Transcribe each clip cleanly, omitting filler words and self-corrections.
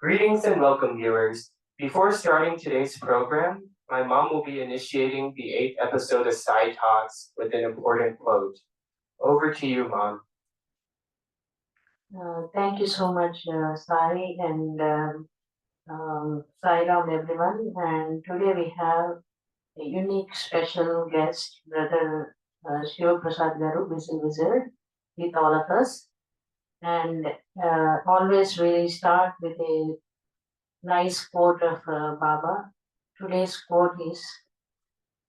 Greetings and welcome, viewers. Before starting today's program, my mom will be initiating the 8th episode of Side Talks with an important quote. Over to you, Mom. Thank you so much, Sai and Sairam, everyone. And today we have a unique special guest, Brother Sivaprasad Garu, Wizard, with all of us. And always we start with a nice quote of Baba. Today's quote is,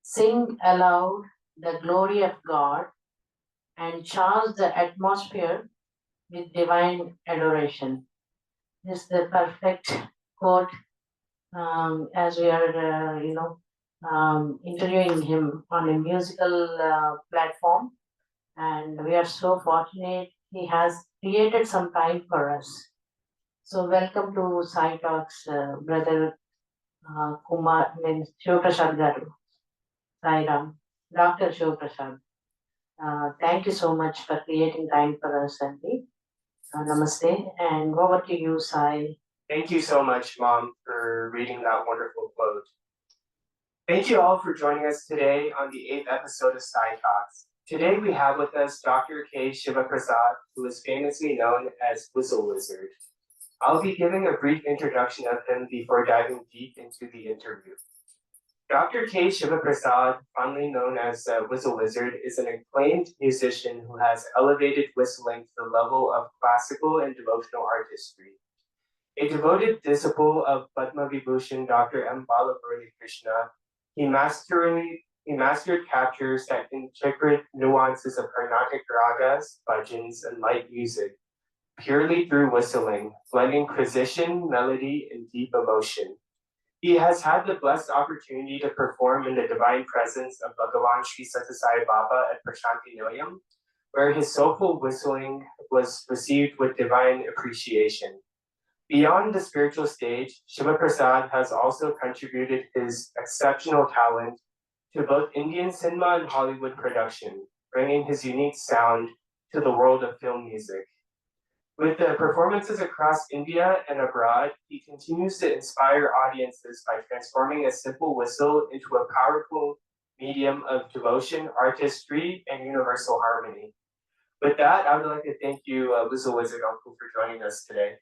"Sing aloud the glory of God and charge the atmosphere with divine adoration." This is the perfect quote as we are, interviewing him on a musical platform. And we are so fortunate he has created some time for us. So welcome to Sai Talks, Brother Kumar, Sivaprasad Garu, Sairam, Dr. Sivaprasad. Thank you so much for creating time for us, Auntie. Namaste, and over to you, Sai. Thank you so much, Mom, for reading that wonderful quote. Thank you all for joining us today on the 8th episode of Side Talks. Today we have with us Dr. K. Sivaprasad, who is famously known as Whistle Wizard. I'll be giving a brief introduction of him before diving deep into the interview. Dr. K. Sivaprasad, fondly known as Whistle Wizard, is an acclaimed musician who has elevated whistling to the level of classical and devotional artistry. A devoted disciple of Padma Vibhushan Dr. Balamuralikrishna, he mastered captures that intricate nuances of Carnatic ragas, Bhajans, and light music, purely through whistling, blending precision, melody, and deep emotion. He has had the blessed opportunity to perform in the divine presence of Bhagavan Sri Satyasai Baba at Prashanti Noyam, where his soulful whistling was received with divine appreciation. Beyond the spiritual stage, Sivaprasad has also contributed his exceptional talent to both Indian cinema and Hollywood production, bringing his unique sound to the world of film music. With the performances across India and abroad, he continues to inspire audiences by transforming a simple whistle into a powerful medium of devotion, artistry, and universal harmony. With that, I would like to thank you, Whistle Wizard Uncle, for joining us today.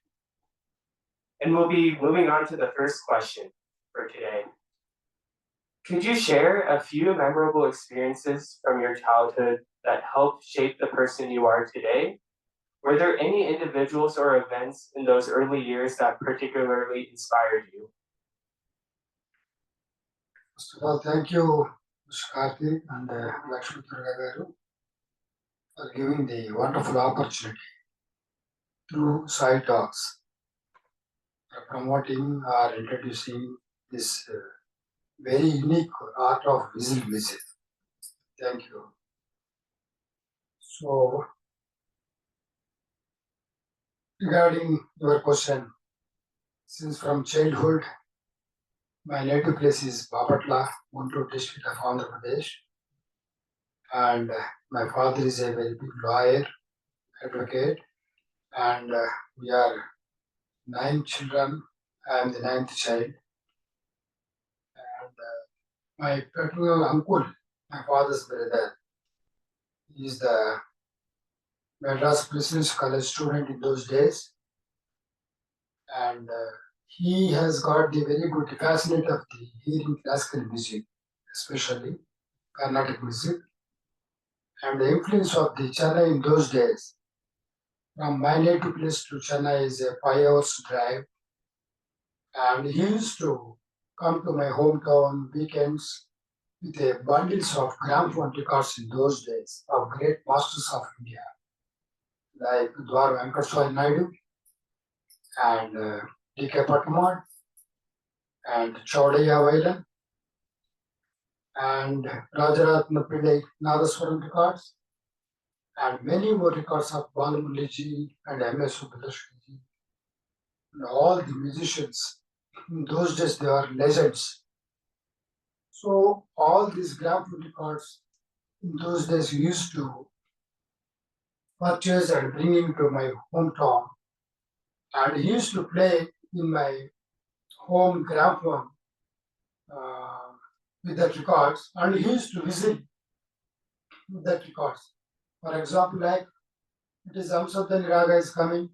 And we'll be moving on to the first question for today. Could you share a few memorable experiences from your childhood that helped shape the person you are today? Were there any individuals or events in those early years that particularly inspired you? First of all, thank you, Mr. Karthik and Lakshmi Garu, for giving the wonderful opportunity through Side Talks for promoting or introducing this very unique art of whistle music. Thank you. So, regarding your question, since from childhood, my native place is Bapatla, Guntur district of Andhra Pradesh, and my father is a very big lawyer, advocate, and we are 9 children. I am the 9th child, and my paternal uncle, my father's brother, is the Madras President's College student in those days, and he has got the very good fascination of the hearing classical music, especially Carnatic music, and the influence of the Chennai in those days. From my native place to Chennai is a 5 hours drive, and he used to come to my hometown weekends with a bundles of gramophone records in those days of great masters of India, like Dwar Venkateswara Naidu and D.K. Patman and Chaudhaya Vailan and Rajaratna Pillai Nadaswaram records, and many more records of Balamuralikrishna and M.S. Subbulakshmi. And all the musicians in those days, they are legends. So all these gramophone records in those days we used to purchase and bring into my hometown, and he used to play in my home gramophone with that records, and he used to whistle with that records. For example, like it is Amsadani Raga is coming.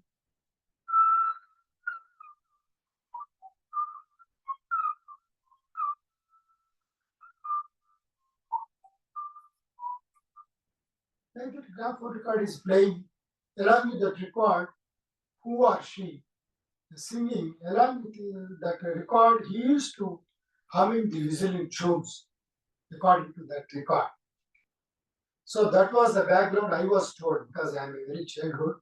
Like that gramophone record is playing, along with that record, who or she is singing, along with that record, he used to humming the whistling tunes according to that record. So that was the background I was told, because I am a very childhood.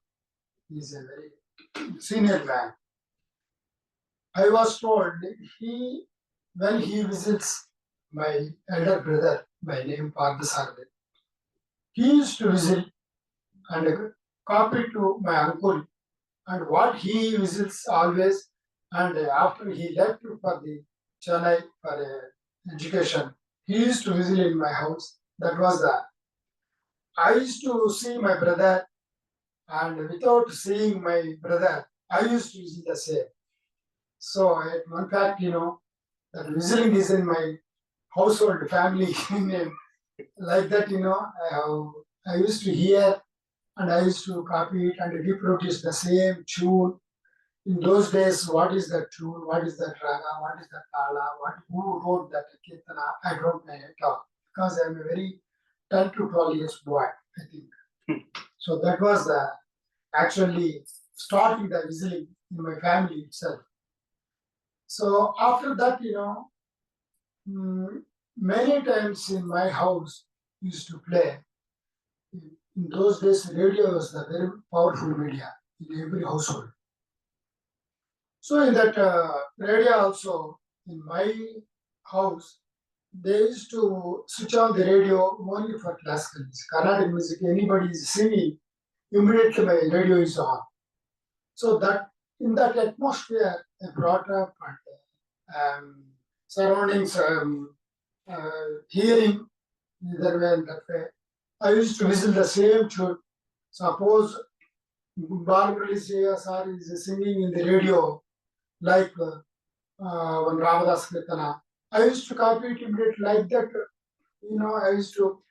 He is a very senior man. I was told when he visits my elder brother by name Prasad, he used to visit and copy to my uncle, and what he visits always, and after he left for the Chennai for education, he used to visit in my house. That was the I used to see my brother, and without seeing my brother, I used to visit the same. So at one fact, that whistling is in my household family name. Like that, I used to hear and I used to copy it and reproduce the same tune. In those days, what is that tune? What is that raga? What is that tala? Who wrote that kirtana? I don't know at all, because I'm a very 10 to 12 years boy, I think. So that was actually starting the whistling in my family itself. So after that, many times in my house used to play. In those days, radio was the very powerful media in every household. So in that radio also, in my house, they used to switch on the radio only for classical music. Carnatic music, anybody is singing, immediately my radio is on. So that in that atmosphere, I brought up and surroundings, hearing either way and that way. I used to whistle the same tune. Suppose Balamuralikrishna is singing in the radio, like one Ramadas Kirtana. I used to copy it immediately like that. I used to.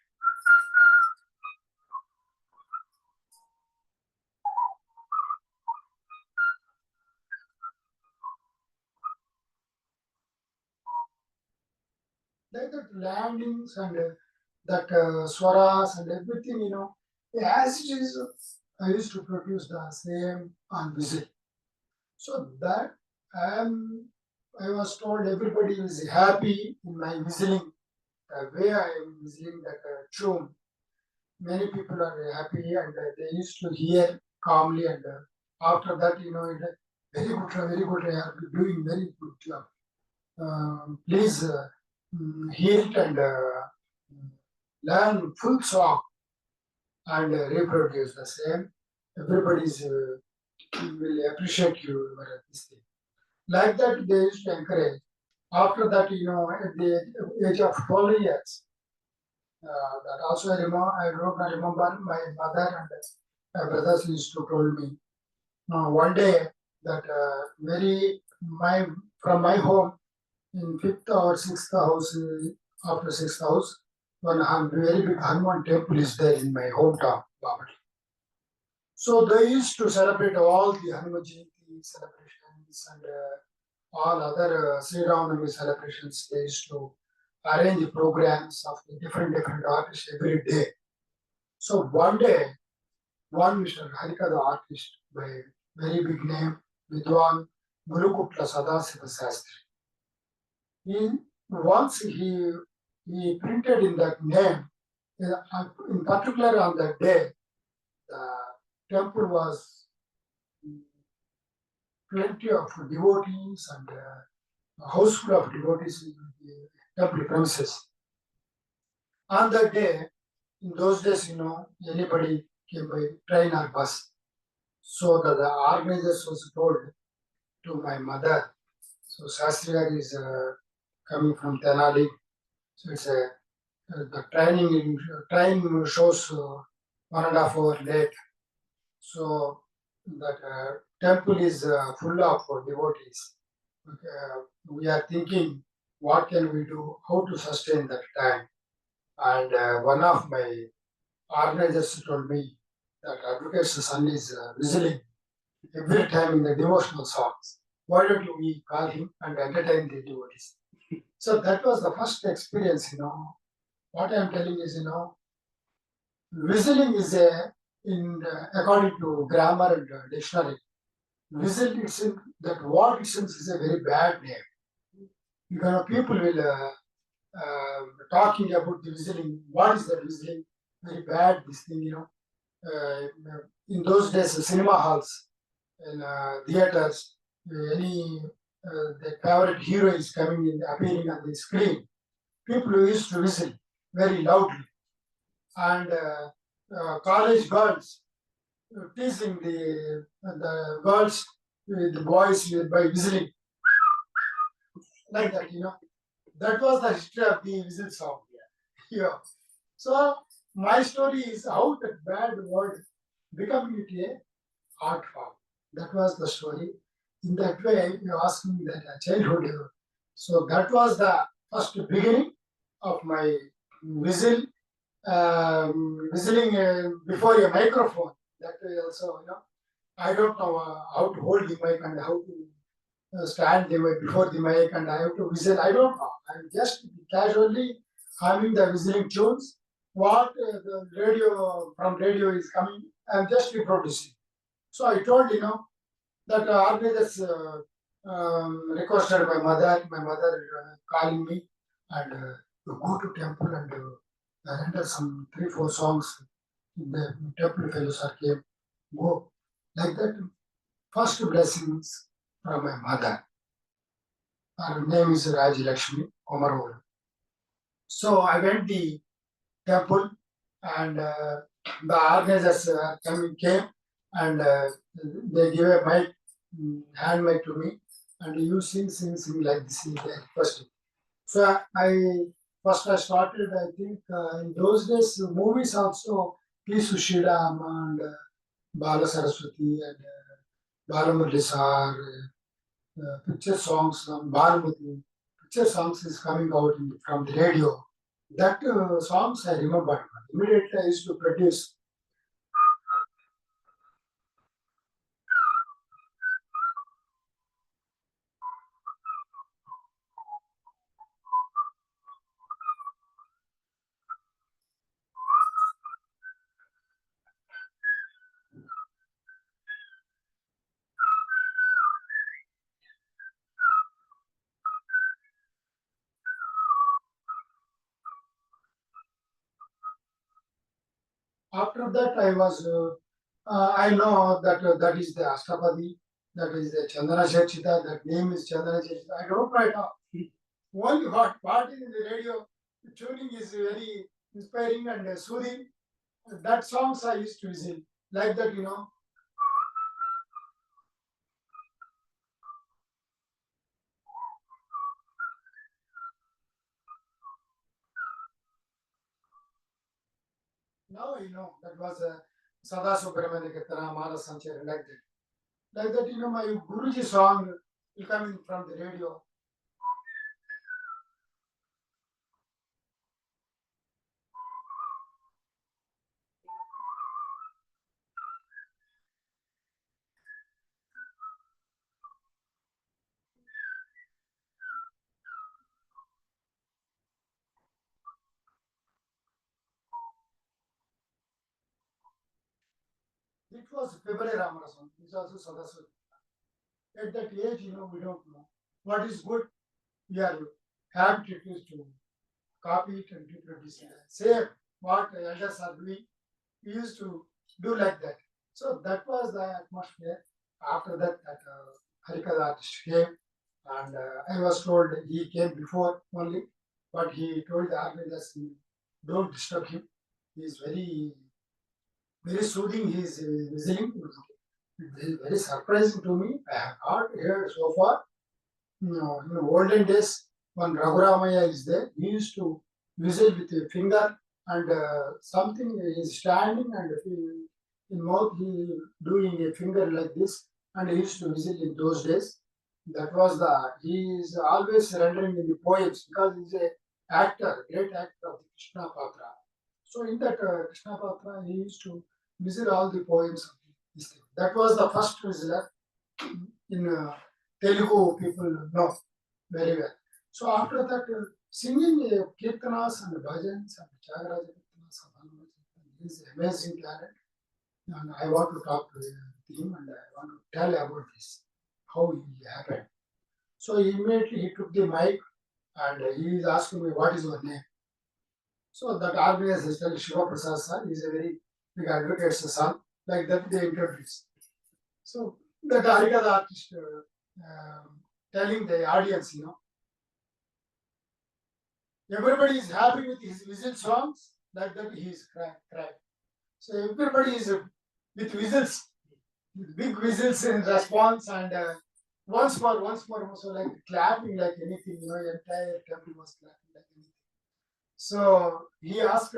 Like that landings and that swaras and everything, as it is, I used to produce the same on whistle. So that I was told everybody is happy in my whistling, the way I am whistling that tune. Many people are happy and they used to hear calmly, and after that, very good, very good, I are doing very good job. Please hear it and learn full song and reproduce the same. Everybody will appreciate you for this thing. Like that, they used to encourage. After that, at the age of 12 years, that also I remember my mother and my brothers used to told me. One day that from my home in fifth or sixth house, after sixth house, one very big Hanuman temple is there in my hometown, Babati. So they used to celebrate all the Hanuman Jayanti celebrations and all other Sri Ramanavami celebrations. They used to arrange programs of different artists every day. So one day, one Mr. Harika, the artist, by very big name, Vidwan Gurukutla Sadasiva Sastri. Once he printed in that name, in particular on that day, the temple was plenty of devotees and a house full of devotees in the temple premises. On that day, in those days, anybody came by train or bus. So the organizers was told to my mother. So Shastri is coming from Tenali. So it's the train shows 1.5 hours late. So that temple is full of devotees. We are thinking, what can we do? How to sustain that time? And one of my organizers told me that advocate's son is whistling every time in the devotional songs. Why don't we call him and entertain the devotees? So that was the first experience, What I'm telling is, whistling is according to grammar and dictionary, whistle itself, that word itself is a very bad name. People will talking about the whistling. What is that whistling? Very bad, this thing, in those days, cinema halls and theaters, any the favorite hero is coming in, appearing on the screen. People used to whistle very loudly, and college girls teasing the girls, the boys by whistling like that. That was the history of the whistle song. Yeah. So my story is how that bad word becoming it a art form. That was the story. In that way, you asked me that childhood. So that was the first beginning of my whistle, whistling before a microphone. That way also, I don't know how to hold the mic and how to stand the mic before the mic, and I have to whistle. I don't know. I'm just casually humming the whistling tunes. What the radio from radio is coming, I'm just reproducing. So I told that organizers requested my mother calling me and to go to temple and render some 3-4 songs. The temple fellows are came, go like that. First blessings from my mother. Her name is Raji Lakshmi Omarova. So I went the temple and the organizers came and they gave a mic, hand mic to me, and you sing like this in the first. So I started, I think in those days, movies also, P. Sushidam and Bala Saraswati and Balamuralikrishna, picture songs from Bhanumati, picture songs is coming out from the radio. That songs I remember. Immediately I used to produce. After that, I know that that is the Astapadi, that is the Chandana Chachita, that name is Chandana Chachita. I don't write up. Only what is in the radio, the tuning is very inspiring and soothing. That songs I used to listen. Like that, Now that was Sada Subramanya Kirtana, Mala Sanchara, like that. Like that, my Guruji song will come in from the radio. It was February Ramarasan. It's also Sadaswati. At that age, we don't know. What is good, we are happy to copy it and reproduce it. Same what elders are doing, we used to do like that. So that was the atmosphere. After that, Harikal artist came, and I was told he came before only, but he told the organizers, don't disturb him. He is very soothing. He is whistling. It is very surprising to me. I have not heard so far. In the olden days, when Raghuramaya is there, he used to whistle with a finger and something is standing and in mouth he doing a finger like this, and he used to whistle in those days. That was he is always rendering in the poems because he's a actor, great actor of the Krishna Patra. So in that Krishna Patra, he used to whistle all the poems of this thing. That was the first whistler in Telugu people know very well. So after that, singing kirtanas and bhajans and Tyagaraja kirtanas of Hanuman, he is amazing talent. And I want to talk to him and I want to tell about this, how it happened. So immediately he took the mic and he is asking me, what is your name? So that organization is telling Sivaprasad sir, he is a very big advocate's son. Like that they introduced. So the Harikatha artist telling the audience, everybody is happy with his whistle songs, like that he is crying. So everybody is with whistles, with big whistles in response, and once more, so like clapping like anything, entire temple was clapping like anything. So he asked,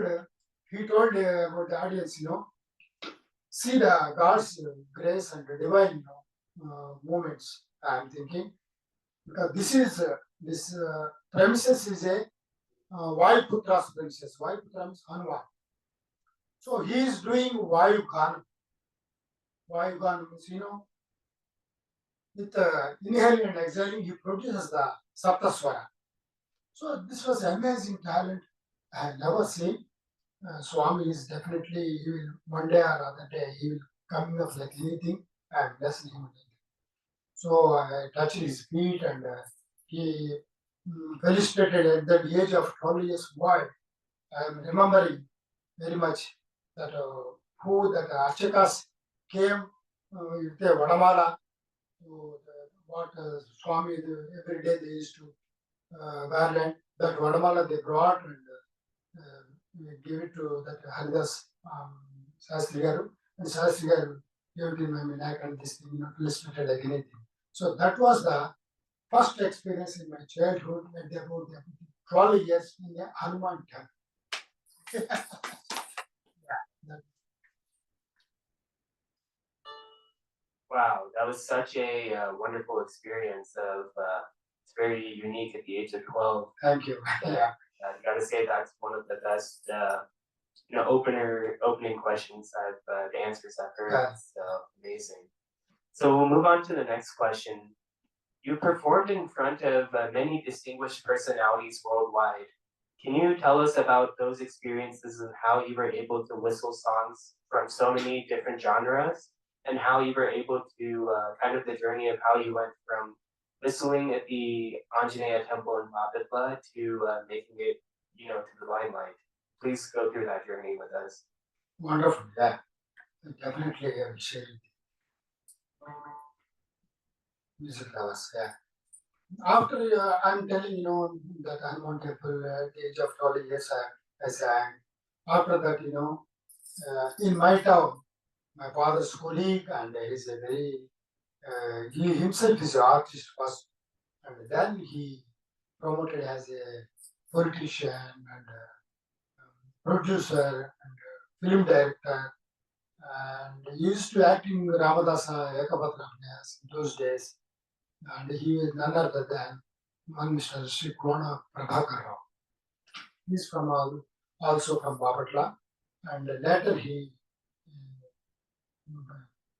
he told about the audience, see the God's grace and divine moments. I am thinking because this premises is a Vayu-putra's premises. Vayu-putra means Hanuman. So he is doing Vayu-gana. Vayu-gana means, with inhaling and exhaling, he produces the Saptaswara. So this was amazing talent. I have never seen. Swami is definitely, he will one day or other day, he will come up like anything. I am blessing him. So I touched his feet and he felicitated at the age of 12 years boy. I am remembering very much that who that Archakas came with a Vadamala to what Swami every day they used to garland. That Vadamala they brought and we give it to that Haridas Shastri Garu, and Shastri Garu gave it in my neck and this thing, illustrated like anything. So that was the first experience in my childhood at about 12 years in the Hanuman temple. Wow, that was such a wonderful experience. It's very unique at the age of 12. Thank you. Yeah. I gotta say that's one of the best, opening questions the answers I've heard. Yeah. So amazing. So we'll move on to the next question. You performed in front of many distinguished personalities worldwide. Can you tell us about those experiences and how you were able to whistle songs from so many different genres, and how you were able to kind of the journey of how you went from whistling at the Anjaneya temple in Bapatla to making it, to the limelight? Please go through that journey with us. Wonderful. Yeah. Definitely I will share it. Music lovers. Yeah. After I'm telling that Hanuman temple at the age of 12 years I sang. After that, in my town, my father's colleague, and he's a very he himself is an artist first, and then he promoted as a politician and producer and film director, and he used to act in Ramadasa Ekapatra in those days, and he was none other than one Mr. Sri Krona Prabhakar Rao. He's from also from Bapatla, and later he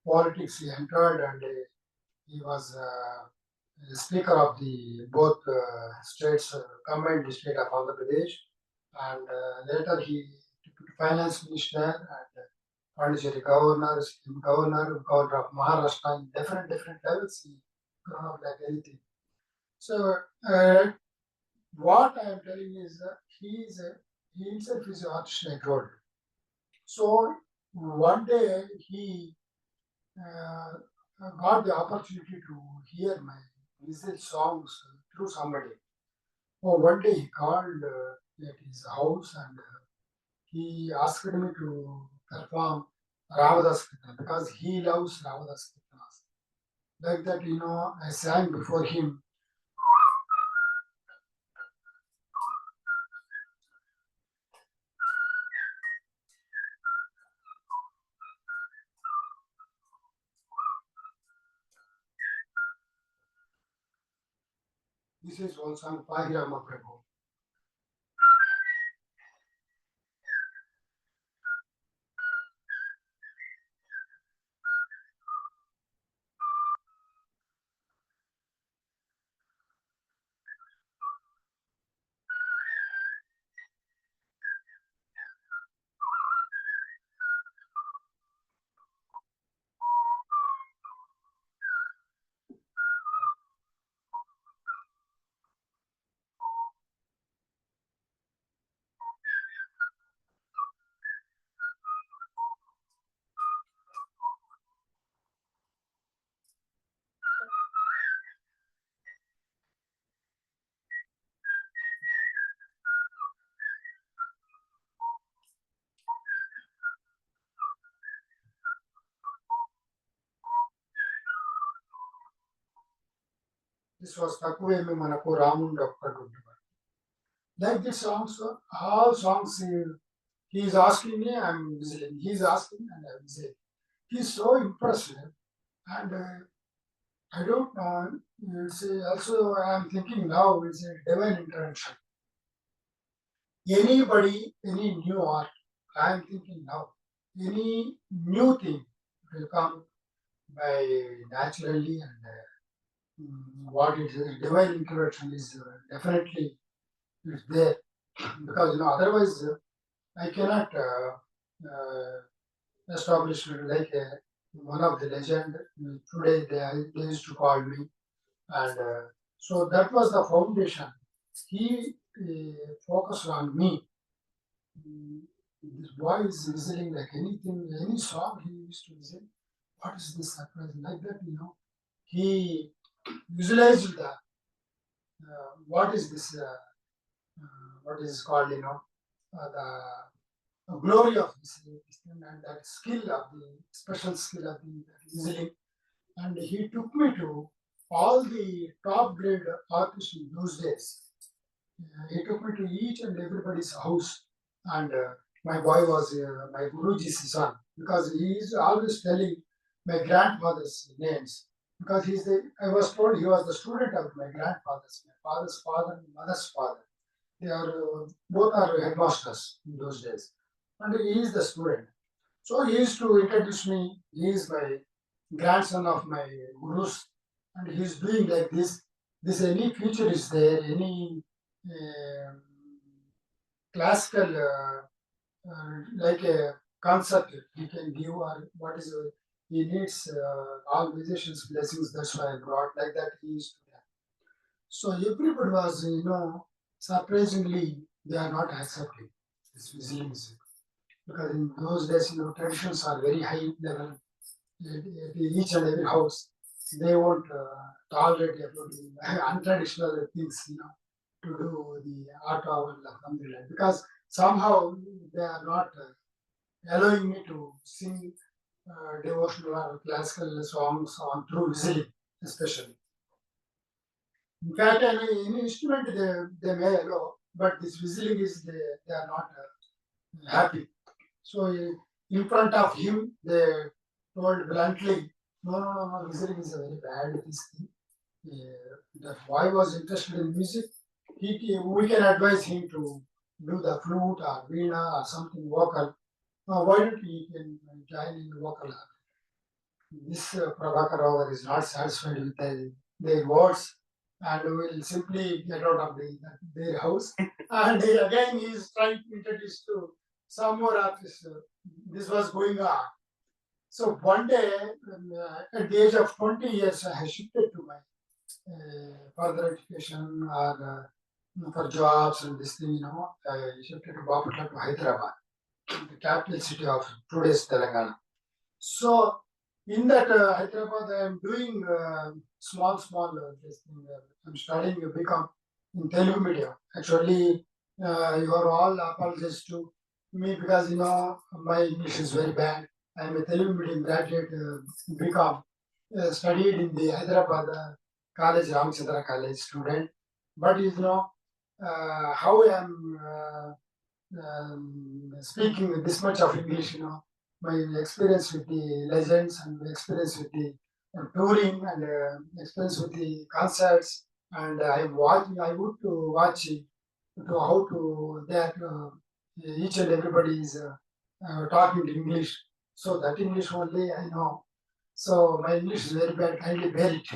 politics he entered, and he was the speaker of the both states, combined state of Andhra Pradesh, and later he deputy finance minister and Pondicherry governor, governor of Maharashtra in different levels. He grown up like anything. So what I am telling is he himself is an artist, I told. So one day he got the opportunity to hear my whistle songs through somebody. Oh, one day he called at his house and he asked me to perform Ramadas Kirtan because he loves Ramadas Kirtanas. Like that, I sang before him. This is one song, Pahirama Prabhu. This was Takuvemi Manaku Ramun Dr. Like this songs, all songs he is asking me, I'm whistling. He is asking and I'm whistling. He is so impressive. And I don't know, it's also I'm thinking now it's a divine intervention. Anybody, any new art, I'm thinking now, any new thing will come by naturally and what it is, divine intervention is definitely it's there because otherwise I cannot establish like one of the legend. Today they used to call me, and so that was the foundation. He focused on me. This boy is whistling like anything, any song he used to whistle. What is this surprise? Like that, he visualized the what is this? What is called, the glory of this thing and that skill of the special skill of the whistling. And he took me to all the top grade artists in those days. He took me to each and everybody's house, and my boy was my Guruji's son because he is always telling my grandfather's names because I was told he was the student of my grandfather's, my father's father and mother's father. They are both are headmasters in those days, and he is the student. So he used to introduce me. He is my grandson of my gurus, and he is doing like this. This any future is there, any um classical like a concert he can give or what is he needs all musicians' blessings. That's why I brought like that. He used to have. So everybody was surprisingly they are not accepting this whistling music because in those days traditions are very high level at each and every house. They won't tolerate untraditional things, to do the art or something like because somehow they are not allowing me to sing devotional or classical songs on through whistling, especially. In fact, any instrument they may allow, but this whistling is they are not happy. So in front of him, they told bluntly, no, no, no, no, whistling is a very bad this thing. That boy was interested in music. We can advise him to do the flute or veena or something vocal. Why don't he can join in vocal? This Prabhakar Rao is not satisfied with their words and will simply get out of their house. And again he is trying to introduce to some more artists. This was going on. So one day, at the age of 20 years, I shifted to my further education or for jobs and this thing, I shifted to Bapatla to Hyderabad, the capital city of today's Telangana. So in that Hyderabad, I am doing small this thing. I'm studying become in Telugu medium. Actually, you are all apologists to me because my English is very bad. I am a Telugu medium graduate, BCom, studied in the Hyderabad college, Ramchandra College student. But how I am speaking this much of English, my experience with the legends and experience with the touring and experience with the concerts and I would to watch to how to that each and everybody is talking English. So that English only I know. So my English is very bad. Kindly bear it.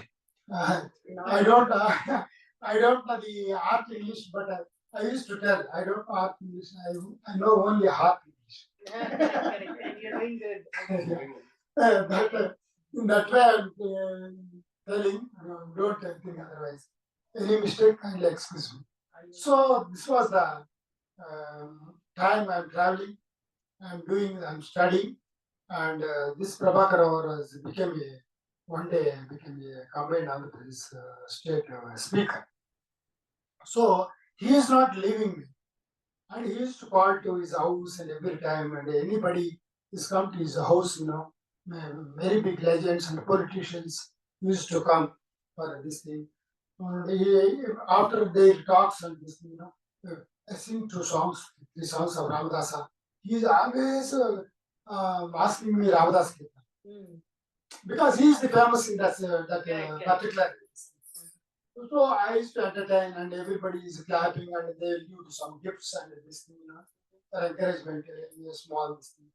I don't I don't know the art English, but I used to tell I don't know art English. I know only heart English. You're doing good. In that way I'm telling, don't think otherwise. Any mistake, kindly excuse me. So this was the time I'm traveling, I'm studying, and this Prabhakar was became one day became a combined Andhra Pradesh state speaker. So he is not leaving me, and he used to call to his house, and every time, and anybody is come to his house, very big legends and politicians used to come for this thing. And after their talks and this thing, I sing 2 songs, 3 songs of Ramadasa. He is always asking me Ramadas Kirtan because he is the famous in that particular. So I used to entertain, and everybody is clapping, and they will give some gifts and this thing, for encouragement in a small this thing.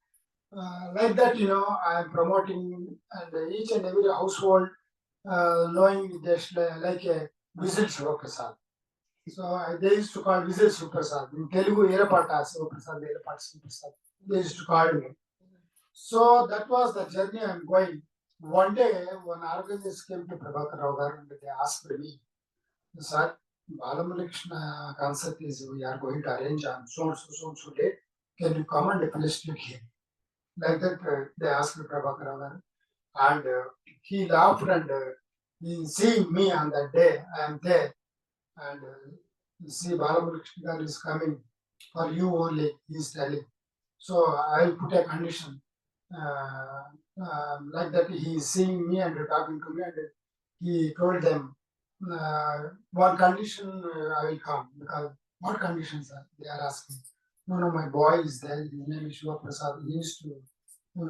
Like that, I am promoting, and each and every household knowing this like a Vizil Sivaprasad. So they used to call Vizil Sivaprasad. In Telugu, Erapata Sivaprasad, Erapata Sivaprasad. They used to call me. So that was the journey I'm going. One day, one organist came to Prabhakar Rao Garu and they asked me, Sir, Balamuralikrishna concert is we are going to arrange on so and so date. Can you come and illustrate here? Like that, they asked Prabhakar Rao Garu. And he laughed, and in seeing me on that day, I am there. And you see, Balamuralikrishna is coming for you only, he is telling. So I will put a condition. Like that, he is seeing me and talking to me, and he told them, one condition I will come, because what conditions are they are asking? No, my boy is there, his name is Sivaprasad, he used to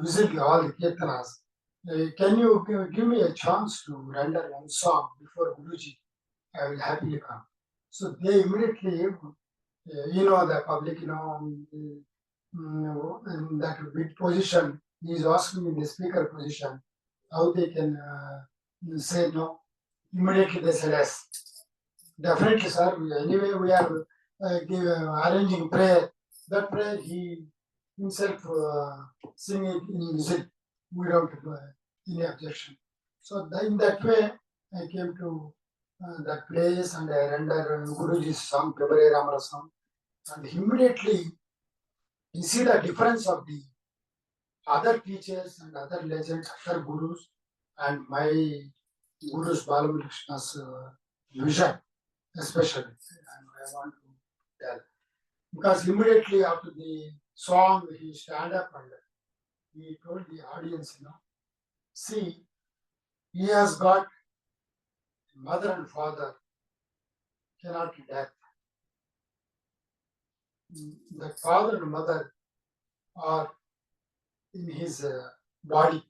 visit all the kirtanas. Can you give me a chance to render one song before Guruji? I will happily come. So they immediately, the public, in that big position, he is asking in the speaker position, how they can say no. Immediately they said yes. Definitely, sir. Anyway, we are arranging prayer. That prayer he himself sing it in music without any objection. So in that way, I came to that place, and I render Guruji's song, February Ramara song, and immediately you see the difference of the other teachers and other legends, other gurus, and my Guru's Balamuralikrishna's vision, especially. And I want to tell. Because immediately after the song, he stand up and he told the audience, see, he has got mother and father cannot death. The father and mother are in his body,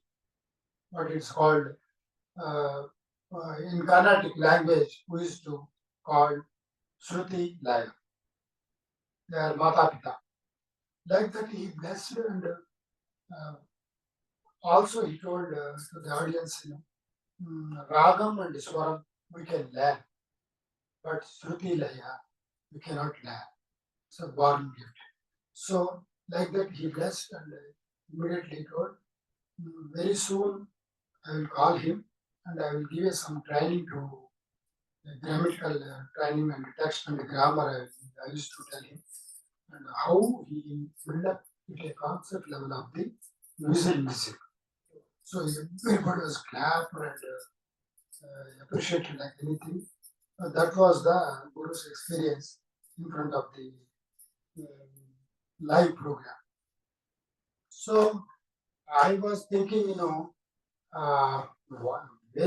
what it's called in Carnatic language, we used to call Shruti Laya. They are Mata Pita. Like that, he blessed, and also he told to the audience, Ragam and Swaram we can learn, but Shruti Laya we cannot learn. It's a born gift. So, like that, he blessed, and immediately told, very soon I will call him, and I will give you some training to grammatical training and text and grammar. I used to tell him, and how he built up at a concept level of the music. So everybody was clapped and appreciated like anything. That was the Guru's experience in front of the live program. So I was thinking, where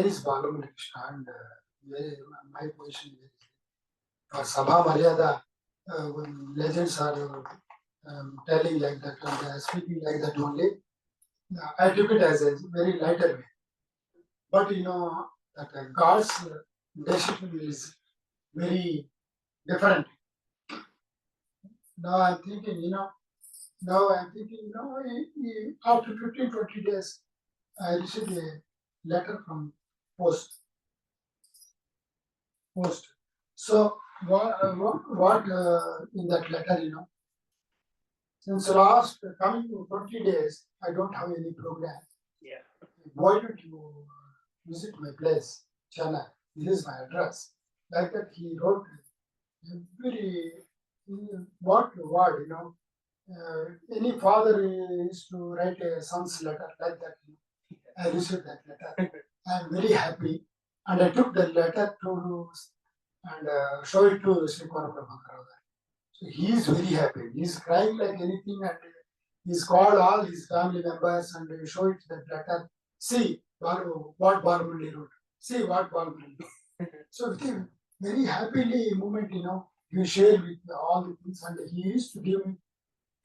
is Balamuralikrishna, and where is my position? For Sabha Maryada, when legends are telling like that, and they are speaking like that only, I took it as a very lighter way. But that God's decision is very different. Now I'm thinking, after 15, 20 days, I received a letter from post. So what in that letter, since last coming 20 days, I don't have any program. Yeah. Why don't you visit my place, Chennai? This is my address. Like that, he wrote very what word, any father is to write a son's letter like that. I received that letter. I am very happy, and I took the letter to and show it to Sri Prabhakar. So he is very happy. He is crying like anything, and he's called all his family members and show it that letter. See what Balamurali wrote. See what Balamurali wrote. So with a very happily moment, he shared with all the things, and he used to give me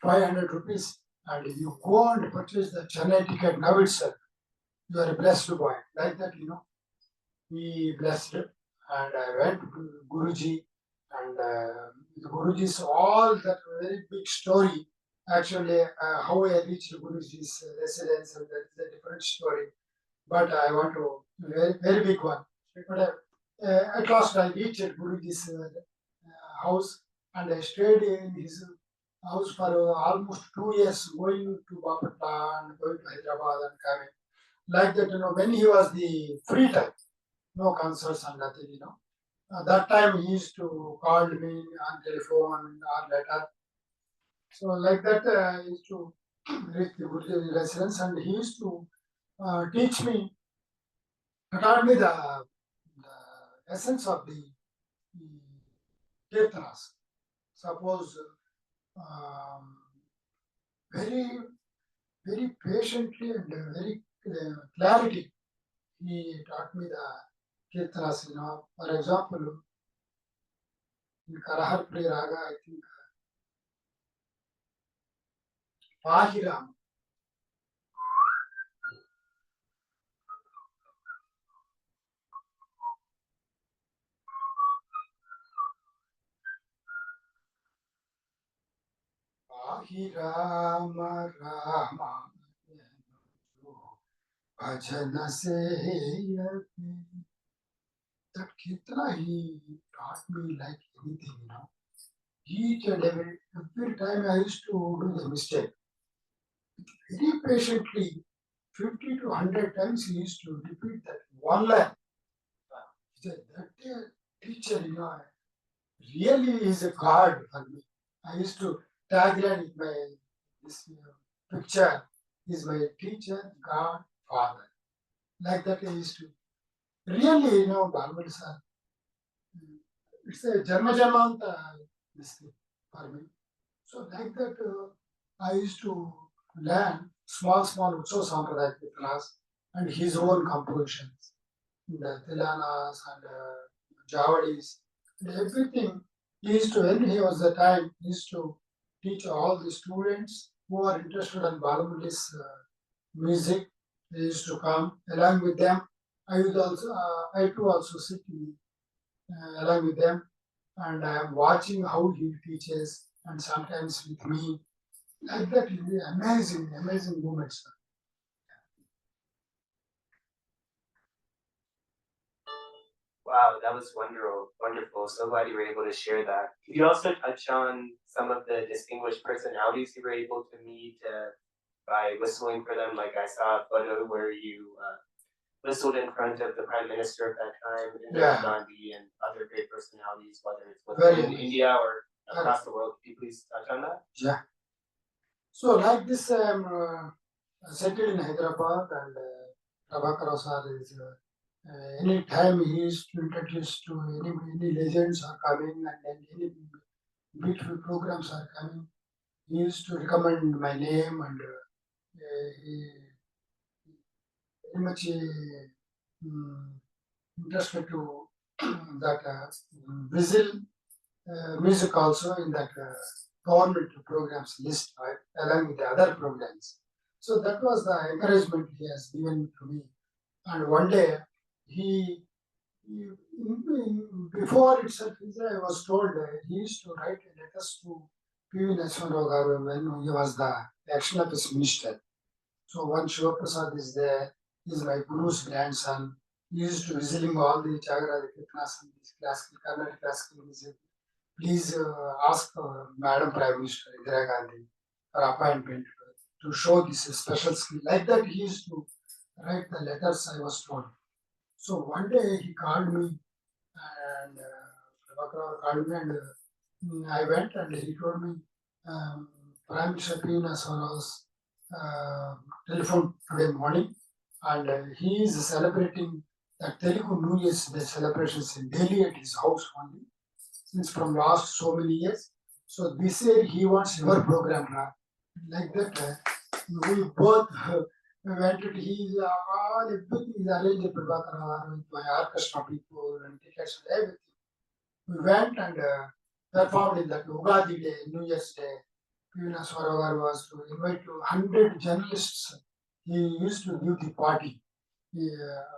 500 rupees, and you go and purchase the Chennai ticket now itself. You are a blessed boy. Like that, he blessed, and I went to Guruji, and the Guruji's all that very big story. Actually, how I reached Guruji's residence, and that is a different story. But I want to very big one. But at last, I reached Guruji's house, and I stayed in his house for almost 2 years, going to Bapatla and going to Hyderabad and coming. Like that, when he was the free time, no concerts and nothing, that time he used to call me on telephone or letter. So like that, I used to reach the Guruji residence, and he used to teach me, taught me the essence of the kirtanas. Suppose very, very patiently and very clarity, he taught me the kirtanas. For example, in Karahar Pri Raga, I think Pahiram. Rama Rama Bhajan se that kirtana he taught me like anything, Each and every time I used to do the mistake. Very patiently, 50 to 100 times he used to repeat that one line. That teacher, really is a god for me. I used to tagline with my this picture is my teacher, God, Father. Like that I used to. Really, Balamurali sir, it's a Janma Janmanta this thing for me. So like that, I used to learn small Utsav Sampradaya Kirtanas and his own compositions, the Tilanas and Javadis, and everything. He used to, when he was the time, he used to teach all the students who are interested in Balamurali's music. They used to come along with them. I too also sit along with them, and I am watching how he teaches, and sometimes with me. Like that, amazing moments. Wow, that was wonderful. So glad you were able to share that. Could you also touch on some of the distinguished personalities you were able to meet by whistling for them? Like I saw a photo where you whistled in front of the Prime Minister at that time, Indira Gandhi, and other great personalities, whether it's within India or across the world. Could you please touch on that? Yeah. So like this, I'm settled in Hyderabad, and Prabhakar sir is. Any time he is to introduce to any legends are coming, and then any beautiful programs are coming, he used to recommend my name, and he very much interested to that whistle music also in that government programs list, right, along with the other programs. So that was the encouragement he has given to me. And one day he before itself, I was told he used to write letters to P.V. Narasimha Garu when he was the action office minister. So one Sivaprasad is there, he is my Guru's grandson. He used to visiting all the Chagara, the Kirtanas, and this classical, Carnatic classical music. Please ask Madam Prime Minister Indira Gandhi for appointment to show this special skill. Like that, he used to write the letters, I was told. So one day he called me and Prabhakar called me and I went and he told me Prime Minister P. Narasimha's telephone today morning and he is celebrating the Telugu New Year's Day celebrations in Delhi at his house only since from last so many years. So this year he wants your program, like that. We both went to his all everything is arranged with Prabhakar with my orchestra people and tickets and everything. We went and performed in that Ugadi Day, New Year's Day. P.V. Narasimha was to invite 100 journalists. He used to give the party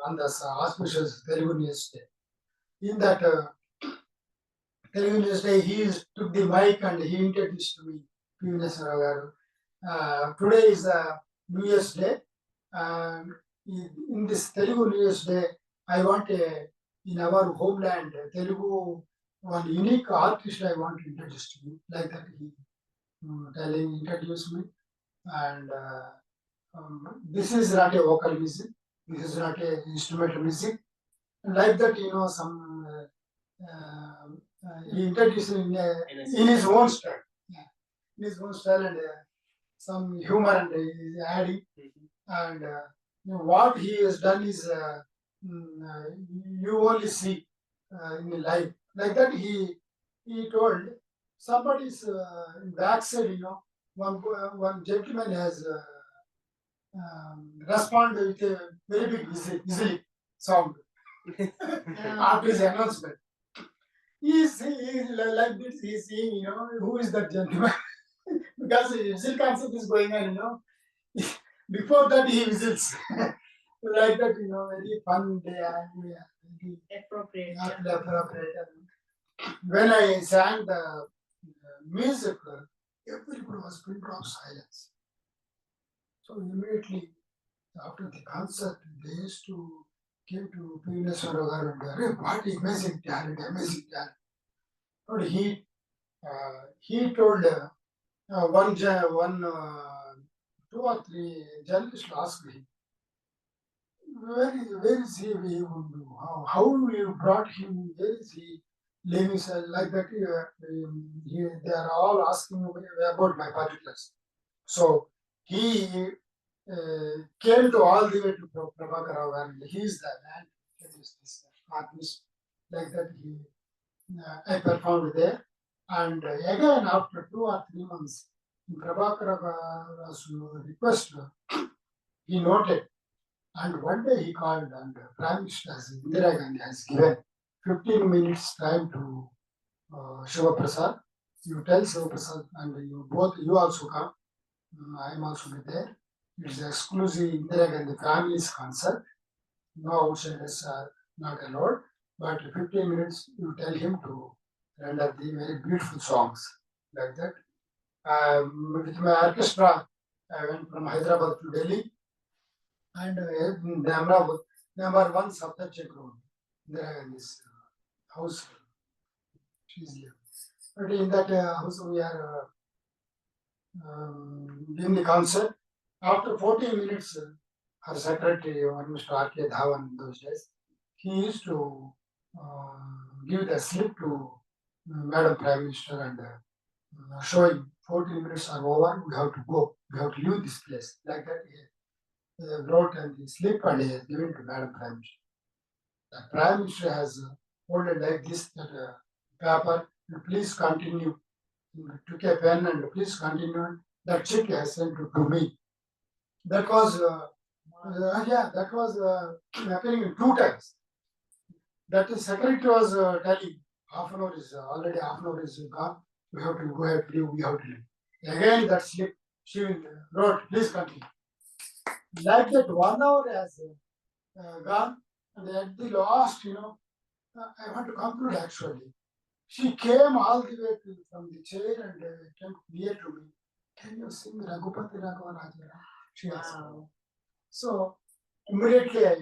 on the auspicious Telugu New Year's Day. In that Telugu New Year's Day, he took the mic and he introduced to me, P.V. Narasimha today is New Year's Day. In this Telugu New Year's Day, I want in our homeland, Telugu, one unique artist I want to introduce to you. Like that, he introduced me. And this is not a vocal music. This is not a instrumental music. And like that, some he introduced me in his own style. Yeah. In his own style and some humor and he is adding. And what he has done is you only see in the life. Like that, he told somebody is in backside, one gentleman has responded with a very big easily sound after his announcement. He is like this, he is saying, who is that gentleman? Because the whistle concept is going on, Before that, he whistles. Like that, very fun day. Very Appropriate. appropriate. When I sang the music, everybody was pin drop silence. So immediately after the concert, they used to came to P.V. Narasimha and what amazing talent. But he told one 2 or 3 journalists asked him, where is he? How you brought him? Where is he living? Like that, they are all asking me about my particulars. So he came to all the way to Prabhakar Rao and he is the man who is this artist. Like that, I performed there. And again, after 2 or 3 months, Prabhakar Rao's request, he noted. And one day he called and Prime Minister Indira Gandhi has given 15 minutes time to Sivaprasad. You tell Sivaprasad and you also come. I am also there. It's exclusive Indira Gandhi family's concert. No outsiders are not allowed. But 15 minutes you tell him to render the very beautiful songs like that. With my orchestra, I went from Hyderabad to Delhi. And number 1 Saptachak Road, there is house. She's here. But in that house, we are giving the concert. After 40 minutes, her secretary, Mr. R.K. Dhawan, in those days, he used to give the slip to Madam Prime Minister and showing 40 minutes are over, we have to go, we have to leave this place. Like that, wrote and the slip and he has given to Madam Prime Minister. The Prime Minister has folded like this that paper, please continue. Took a pen and please continue. That check has sent to me. That was happening 2 times. That the secretary was telling half an hour is already gone. We have to go ahead, leave, we have to leave. Again that slip, she wrote, please continue. Like that 1 hour has gone, and at the last, I want to conclude actually. She came all the way from the chair and came near to me. Can you sing Raghupati Raghava Rajara? She asked me. Wow. So immediately I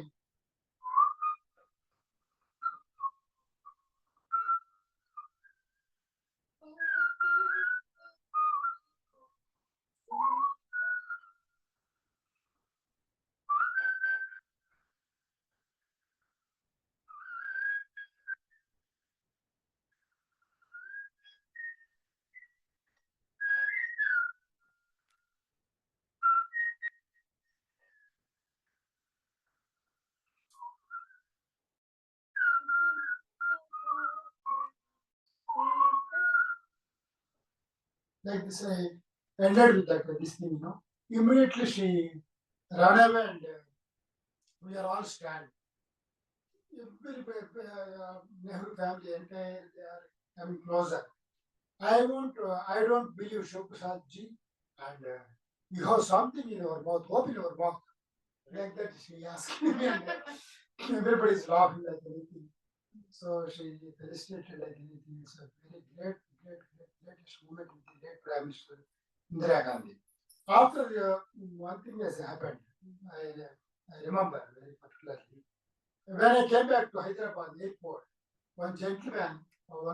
like this, I ended with that this thing, Immediately she ran away and we are all stand. Every Nehru family entire they are coming closer. I don't believe Sivaprasad ji, and you have something in your mouth. Open your mouth. Like that she asked me, and everybody is laughing like anything. So she felicitated like anything. It's a very greatest moment with the great Prime Minister Indira Gandhi. After one thing has happened, I remember very particularly. When I came back to Hyderabad airport, one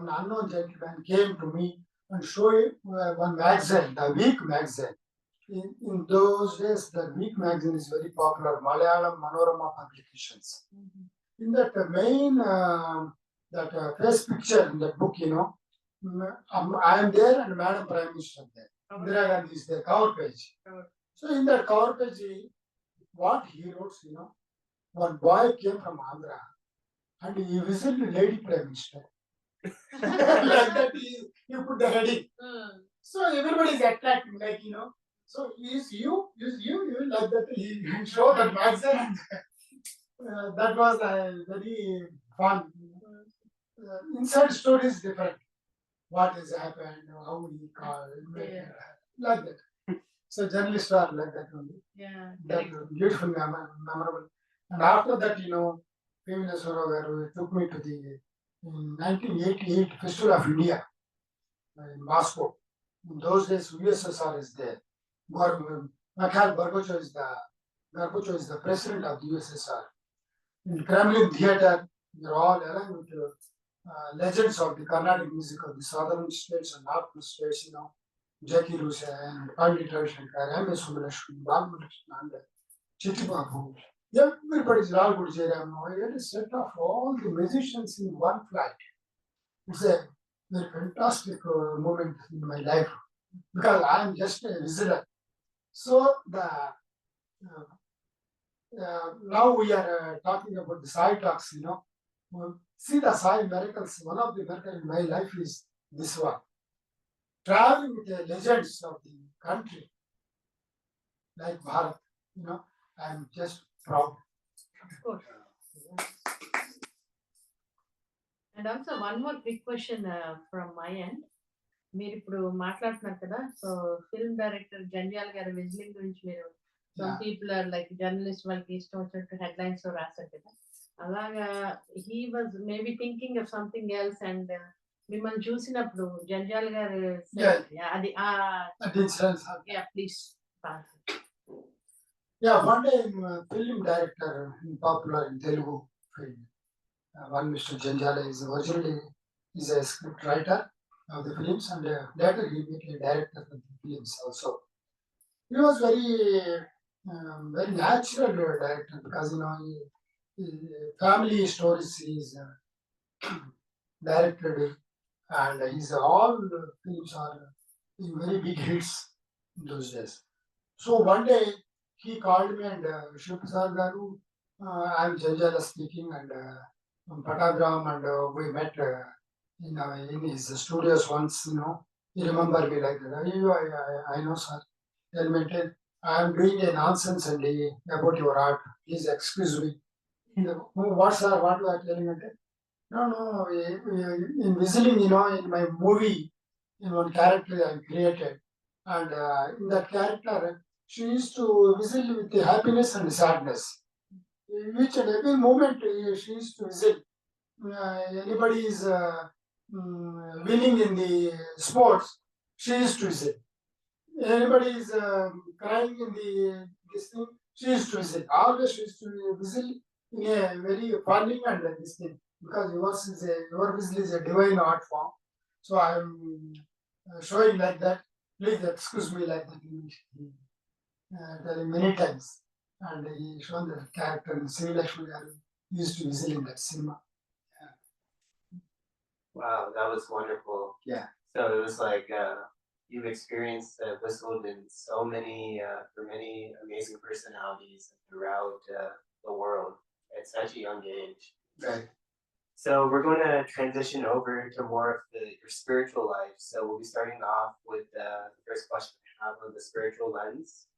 unknown gentleman came to me and showed one magazine, the Week magazine. In those days, the Week magazine is very popular, Malayalam Manorama publications. In that main face picture in that book, I am there and Madam Prime Minister there. Indira Gandhi is there, cover page. So in that cover page, what he wrote, one boy came from Andhra and he visited Lady Prime Minister. Like that, you put the heading. So everybody is attracting, like, So you like that. He showed that magazine. That was very fun. Inside story is different. What has happened, how he called, like that. So journalists are like that only. Yeah. That beautiful, memorable. And after that, P.V. Garu took me to the 1988 Festival of India in Moscow. In those days, USSR is there. Mikhail Gorbachev is the president of the USSR. In Kremlin Theater, we are all along with legends of the Carnatic music of the southern states and northern states, Jackie Rusa and Pandit Ravishankar, M.S. Subbulakshmi, Balamuralikrishna, and Chitti Babu. Everybody's all good. I had a set of all the musicians in one flight. It's a very fantastic moment in my life because I am just a visitor. So now we are talking about the Sai talks. See the Sai miracles. One of the miracles in my life is this one. Traveling with the legends of the country, like Bharat, I am just proud. Of course. And also one more quick question from my end. మీరు ఇప్పుడు మాట్లాడుతున్నారు కదా so film director Jandhyala గారి whistling గురించి మీరు some people are like journalist వాళ్ళకి ఇష్టం వచ్చినట్టు హెడ్ లైన్స్ రాశారు కదా అలాగా he was maybe thinking of something else and మిమ్మల్ని చూసినప్పుడు జంధ్యాల గారు అది please one day film director popular in Telugu film. One Mr. Janjala is originally a script writer of the films and later he became a director of the films also. He was very natural director because he family stories is directed and his all films are very big hits in those days. So one day he called me and Sivaprasad Garu, I am Janjala speaking and from Patagram and we met in his studios once, he remembered me like that. I know, sir. I am doing a nonsense and about your art. Please excuse me. What, sir? What you are telling me? No. In whistling, in my movie, in one character I created. And in that character, she used to whistle with the happiness and sadness. Which and every moment she used to whistle. anybody is winning in the sports, she used to whistle. Anybody is crying in the this thing, she used to whistle. Always she used to whistle in a very funny and this thing, because your whistle is a divine art form. So I'm showing like that. Please excuse me like that. Telling many times, and he shown the character in Sri Lakshmi used to whistle in that cinema. Wow, that was wonderful. Yeah. So it was like you've experienced whistled in so many for many amazing personalities throughout the world at such a young age. Right. So we're going to transition over to more of your spiritual life. So we'll be starting off with the first question I have on the spiritual lens.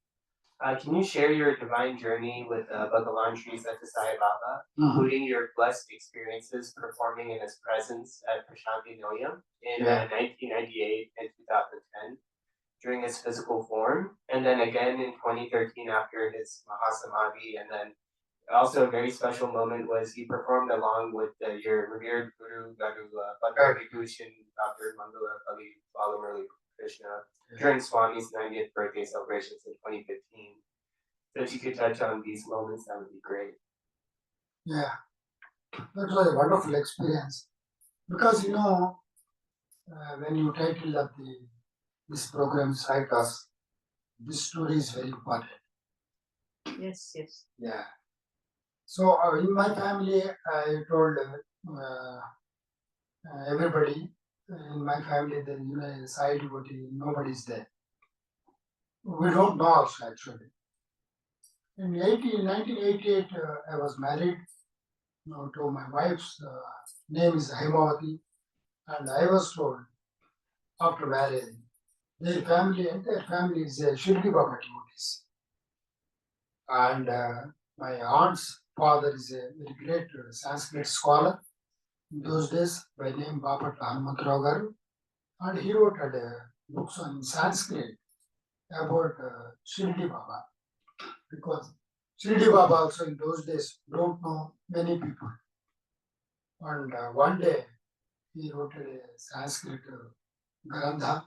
Can you share your divine journey with Bhagavan Sri Sathya Sai Baba, including your blessed experiences performing in his presence at Prashanti Nilayam in 1998 and 2010 during his physical form, and then again in 2013 after his Mahasamadhi, and then also a very special moment was he performed along with your revered Guru Padma Vibhushan Dr. Balamuralikrishna during Swami's 90th birthday celebrations in 2015. So if you could touch on these moments, that would be great. Yeah, that was a wonderful experience, because when you title of this program Cycles, this story is very important. Yes, yes. Yeah. So in my family, I told everybody in my family that Sai devotee, nobody is there. We don't know also actually. In 1988, I was married to my wife's name is Hemavati, and I was told after marriage, entire family is Shirdi Baba devotees. And my aunt's father is a very great Sanskrit scholar in those days by name Bapat Hanumantrao Garu, and he wrote books on Sanskrit about Shirdi Baba, because Shirdi Baba also in those days don't know many people. And one day he wrote a Sanskrit grantha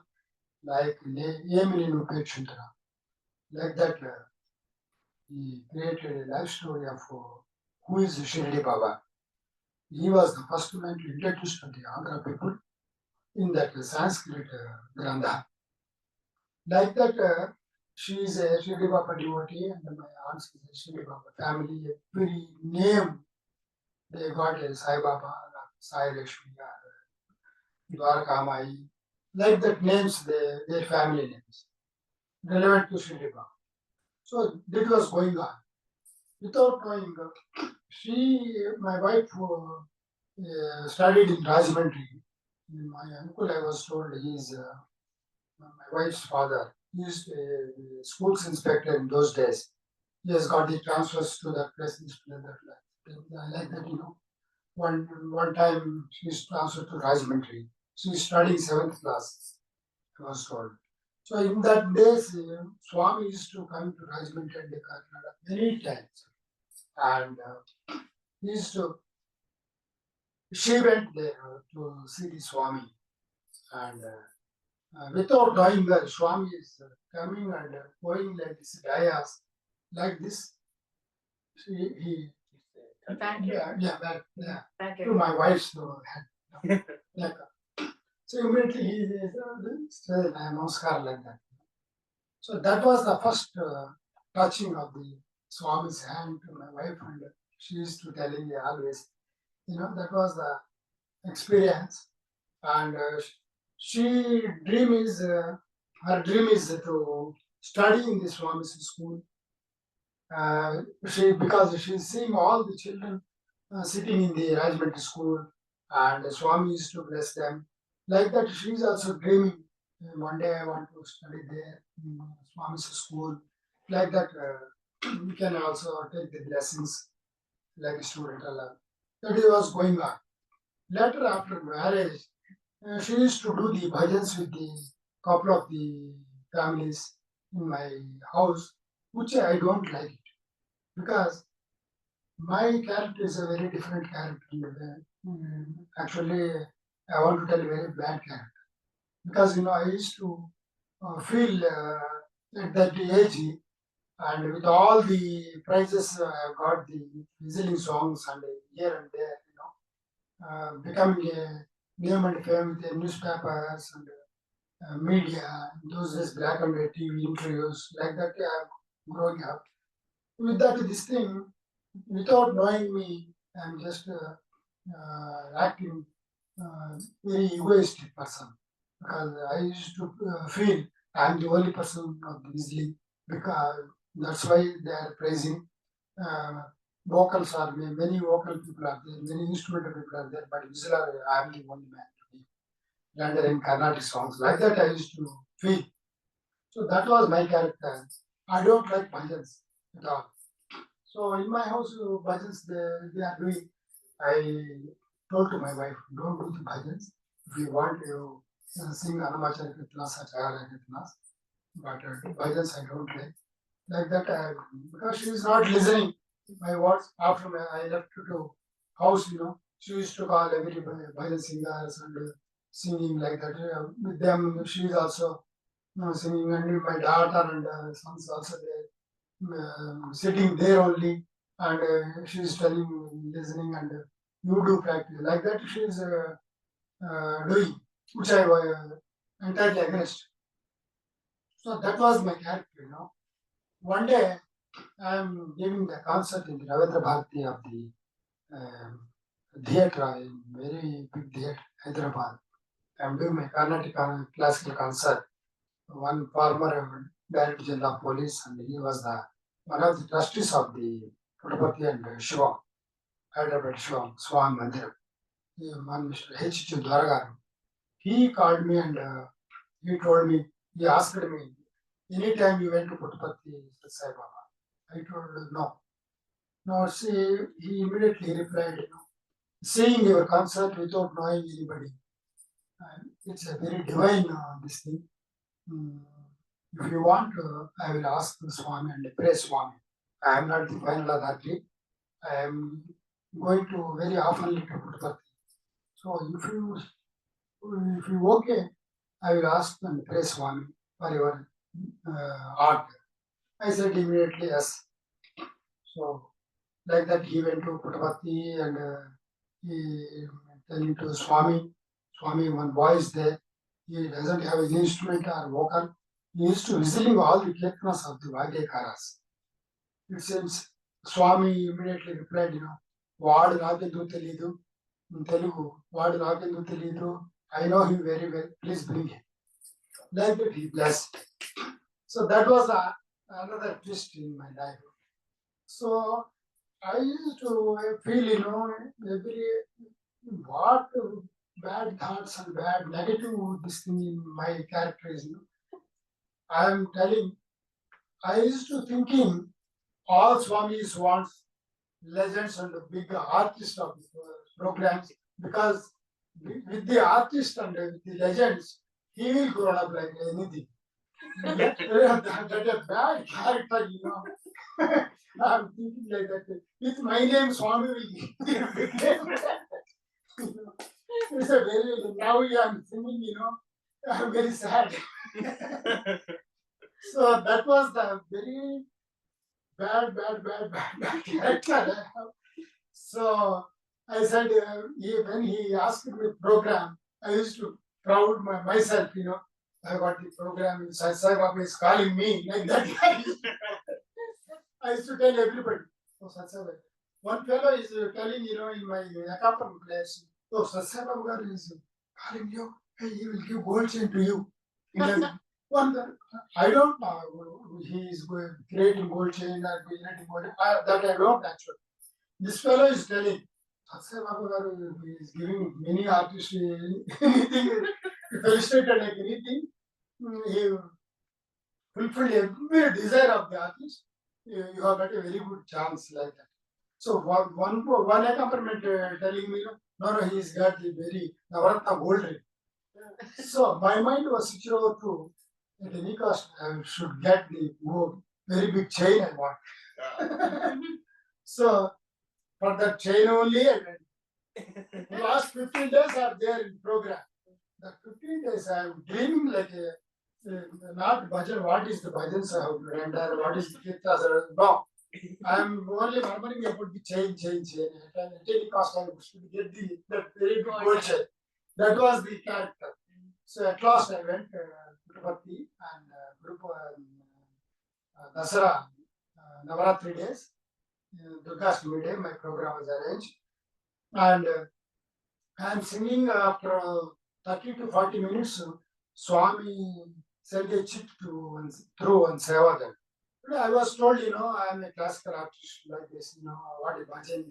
like Yemini Nupekshantara. Like that, he created a life story of who is Shirdi Baba. He was the first man to introduce to the Andhra people in that Sanskrit grantha. Like that, she is a Shirdi Baba devotee, and my aunt is a Shirdi Baba family. Every name they got a Sai Baba, Sai Lakshmi, Dwarka Mai. Like that names, their family names, relevant to Shirdi Baba. So that was going on. Without knowing, my wife studied in Rajahmundry. My uncle, I was told, he is my wife's father. He is a schools inspector in those days. He has got the transfers to that place, this place, that place. Like that, One time she is transferred to Rajahmundry. She is studying 7th class, I was told. So in that days, Swami used to come to Rajahmundry and Karnataka many times. And she went there to see the Swami. And without knowing that Swami is coming and going like this, dayas, like this, Thank you. Thank to you. my wife's hand. Like, so immediately he said, Namaskar, like that. So that was the first touching of the Swami's hand to my wife, and she used to telling me always, that was the experience. And her dream is to study in the Swami's school. Because she's seeing all the children sitting in the Rajahmundry school, and the Swami used to bless them. Like that, she's also dreaming. One day I want to study there in Swami's school. Like that, we can also take the blessings like a student alone. That was going on. Later, after marriage, she used to do the bhajans with the couple of the families in my house, which I don't like it, because my character is a very different character. Actually, I want to tell a very bad character because I used to feel at that age, and with all the prizes I got the whistling songs and here and there, becoming a name and fame with the newspapers and media, those days black and white TV interviews, like that I'm growing up. With that, this thing, without knowing me, I'm just acting very egoistic person because I used to feel I'm the only person of the whistling because that's why they are praising. Uh, Vocals are many vocal people are there, many instrumental people are there, but whistler I'm the only man to be landed in Carnatic songs. Like that I used to feel. So that was my character. I don't like bhajans at all. So in my house, bhajans they are doing. I told to my wife, don't do the bhajans. If you want, you sing Anamachar Kitnas, Achara Kitnas. But bhajans I don't like. Like that, because she is not listening my words. After I left to house, she used to call every bhajan singers and singing like that. With them, she is also singing, and my daughter and sons also there sitting there only, and she is telling, listening, and you do practice like that. She is doing, which I entirely against. So that was my character. One day I am giving the concert in the Ravindra Bharati of the theatre, in very big theatre, Hyderabad. I am doing my Carnatic classical concert. One former Director General of Police, and he was the one of the trustees of the Puttapati and Shiva, Hyderabad Shiva, Swami Mandiram. One Mr. H. Dwaragaru. He called me and he told me, he asked me, anytime you went to Puttapati, Sai Baba. I told him, no. No, see, he immediately replied, seeing your concert without knowing anybody. It's a very divine this thing. If you want, I will ask the Swami and pray Swami. I am not the final authority. I am going to very often to Puttapati. So if you okay, I will ask and pray Swami for your art. I said immediately yes. So like that he went to Puttapati and he telling to Swami, one boy is there. He doesn't have any instrument or vocal. He used to whistling all the kirtanas of the Vagyakaras. It seems Swami immediately replied, వాడు నాకెందుకు తెలీదు తెలుగు వాడు నాకెందుకు తెలీదు I know him very well, please bring him. Like that he blessed. So that was another twist in my life. So I used to feel, every what bad thoughts and bad negative this thing in my character is. I am telling, I used to thinking all Swamis wants legends and big artists of programs because with the artist and with the legends, he will grow up like anything. That a bad character, I'm thinking like that. With my name, Swami will give. It's a very, now I'm thinking, I'm very sad. So that was the very bad character. So I said, when he asked me program, I used to proud myself, I got the program, Sai Baba is calling me, like that. I used to tell everybody, oh, Satsai Baba. One fellow is telling, in my accompaniment class, oh, Satsai Baba is calling you, hey, he will give gold chain to you. I don't know, he is creating gold chain or creating gold, that I don't actually. This fellow is telling, Satsai Baba is giving many artists anything, illustrated like anything, he fulfilled every desire of the artist. You have got a very good chance like that. So one accompaniment telling me, no, he's got the very Navaratna gold ring. So my mind was switched over to, at any cost, I should get the very big chain I want. So for that chain only, I went. Last 15 days are there in program. The 15 days I am dreaming like not bhajan. What is the bhajans I have rendered? What is the kirtas? No. I am only murmuring about the change. At any cost, I should get that very good gold chain. That was the character. So at last, I went to Puttaparthi and group Dasara, Navaratri days, Durgashtami day, my program was arranged. And I am singing after 30 to 40 minutes. Swami sent a chit through on Seva then. I was told, I am a classical artist like this, what is bhajan,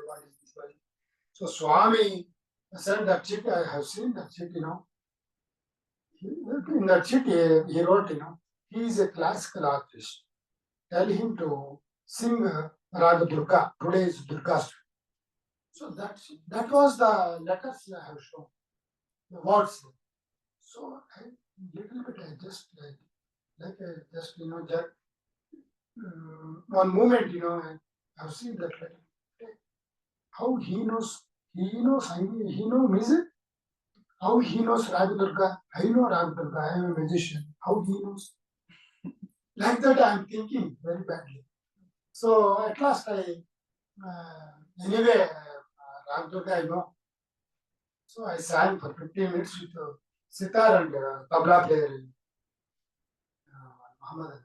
what is this bhajan. So Swami sent that chit, I have seen that chit, In that chit, he wrote, he is a classical artist. Tell him to sing Raga Durga. Today is Durga's. So that was the letters I have shown, the words. So little bit I just one moment, I have seen that letter. How he knows music. How he knows Raga Durga. I know Raga Durga. I am a musician. How he knows. Like that I am thinking very badly. So at last anyway, Raga Durga I know. So I sang for 15 minutes with sitar and tabla player, Muhammad Ali,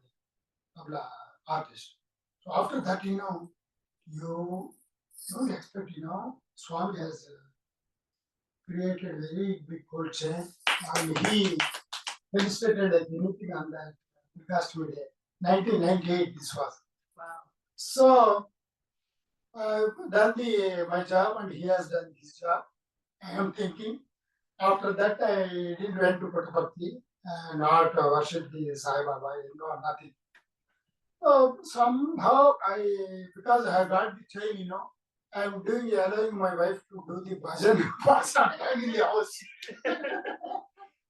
tabla artist. So after that, you don't expect, Swami has created a very big gold chain and he illustrated anything on that Durgashtami day. 1998 this was. Wow. So I've done my job and he has done his job. I am thinking. After that, I didn't went to Puttaparthi, not worship the Sai Baba, nothing. So somehow because I have got the chain, I'm allowing my wife to do the bhajan for some time in the house.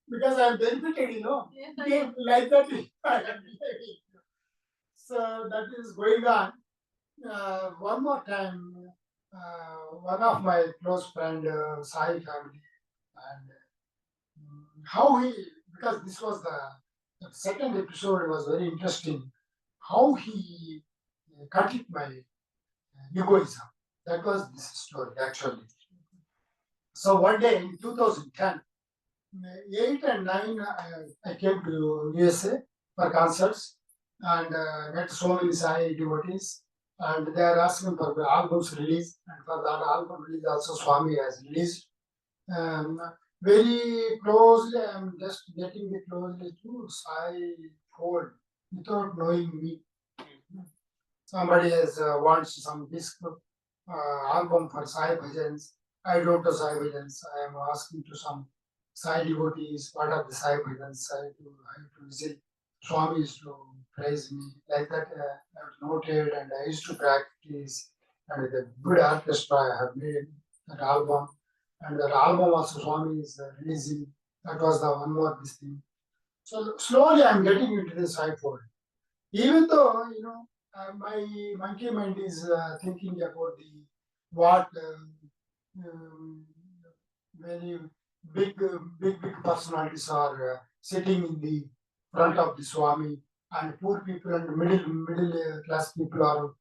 Because I'm benefited, like that. I am behaving. So that is going on. One more time, one of my close friend, Sai family, and how because this was the second episode was very interesting, how he cut it my egoism. That was this story actually. So one day in 2010, 8 and 9, I came to USA for concerts and met so many Sai devotees. And they are asking for the album's release, and for that album release also Swami has released. Very closely, I'm just getting it closely to Sai fold without knowing me. Somebody has wants some disc album for Sai Bhajans. I don't know Sai Bhajans. I am asking to some Sai devotees what are the Sai Bhajans. I have to visit. Swami used to praise me like that. I was noted and I used to practice. And with a good orchestra, I have made that album. And that album also Swami is releasing. That was the one more this thing. So slowly I'm getting into this side fold. Even though, my monkey mind is thinking about what very big personalities are sitting in the front of the Swami, and poor people and middle class people are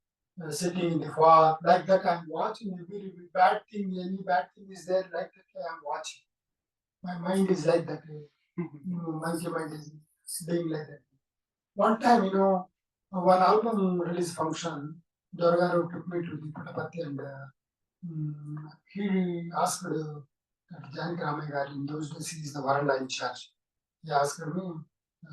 sitting in the far. Like that, I'm watching every bad thing. Any bad thing is there. Like that, I'm watching. My mind is like that. Monkey mind is being like that. One time, one album release function, Dorgaru took me to the Puttaparthi and he asked Janaki Ramaya Gari, in those days he is the Varanda in charge. He asked me,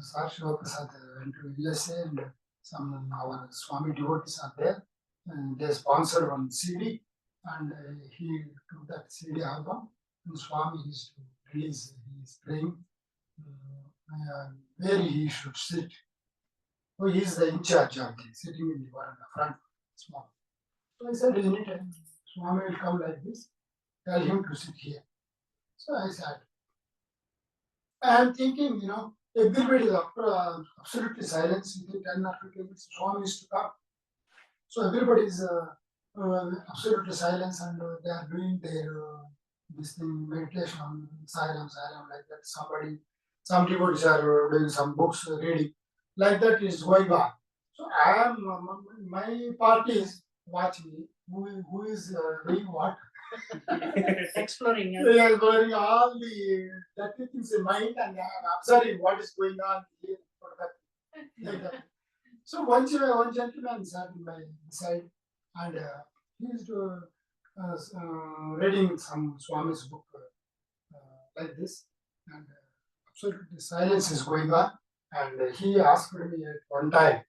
Sir Sivaprasad went to USA and some our Swami devotees are there. And they sponsored one CD and he took that CD album and Swami is to release. He is praying where he should sit. So he is the in charge of the sitting in the veranda front. Swami. So I said, anytime Swami will come like this, tell him to sit here. So I sat. I am thinking, everybody is absolutely silence within 10 or 15 minutes. Swami is to come. So everybody is absolutely silence, and they are doing their this thing meditation, silence, like that. Some devotees are doing some books reading, like that is going on. So I am my party is watching who is doing what. Exploring. Yeah, exploring all the dirty things in mind and observing what is going on here. Like that. So one gentleman sat in my side, and he is reading some Swami's book like this, and absolutely silence is going on. And he asked me at one time,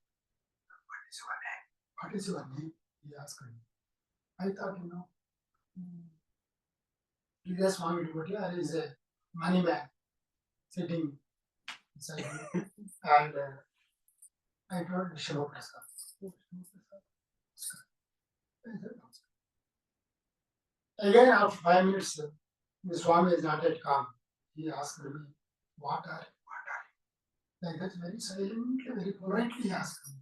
"What is your name? What is your name?" He asked me. I thought, previous Swami devotee, there is a money man sitting inside me, and I told Sivaprasad. Again, after 5 minutes, the Swami is not yet calm. He asked me, "What are you? Like that, very silently, very politely he asked me.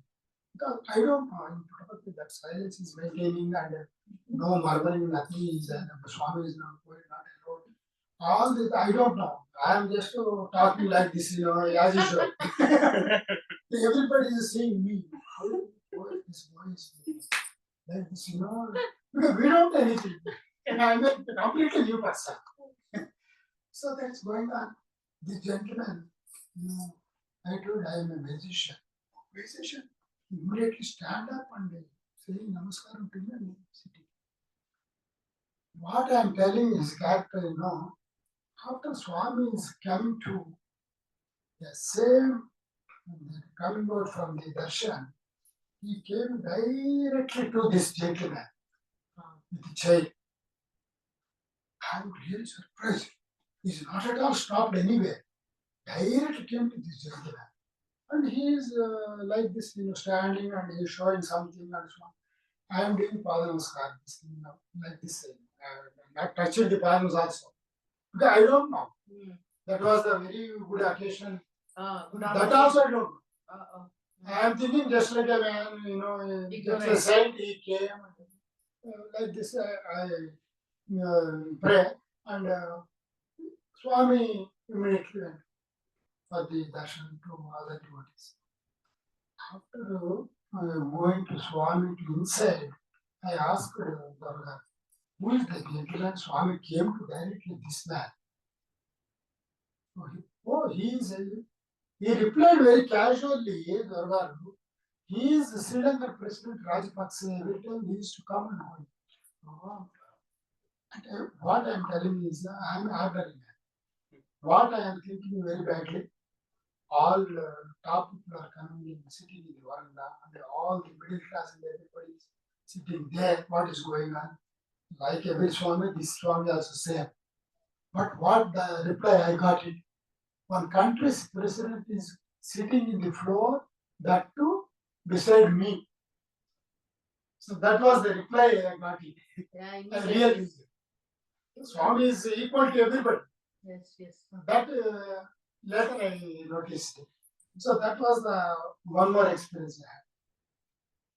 Because I don't know, in Puttaparthi, that silence is maintaining and no murmuring, nothing is there. The Swami is not going, not alone. All this, I don't know. I am just talking like this, as usual. Everybody is seeing me. How this boy is like this, because we don't know anything. And I'm a completely new person. So that's going on. The gentleman, I told I am a musician. Musician? Immediately stand up and saying namaskaram to me and sitting. What I am telling is character, after Swami is coming to the same, coming out from the darshan, he came directly to this gentleman with the child. I am really surprised. He is not at all stopped anywhere. Directly came to this gentleman. And he is like this, standing and he is showing something and so on. I am doing Padma Vibhushan, like this, not touching the Padmas also. Because I don't know. That was a very good occasion. That also I don't know. I am thinking just like a man, just a saint, he came. Like this, I pray. And Swami immediately went for the darshan to other devotees. After going to Swami to inside, I asked Durga, who is the gentleman? Swami came to directly this man. He replied very casually, Durga, he is the Sri Lankan President Rajapaksa. Every time he used to come and go. And what I am telling is, I am ordinary man. What I am thinking very badly, all top people are coming in, sitting in the veranda, and all the middle class and everybody is sitting there. What is going on? Like every Swami, this Swami also same. But what the reply I got it, one country's president is sitting in the floor, that too beside me. So that was the reply I got it. Yeah, Really, Swami is equal to everybody. Yes. That later I noticed. So that was the one more experience I had.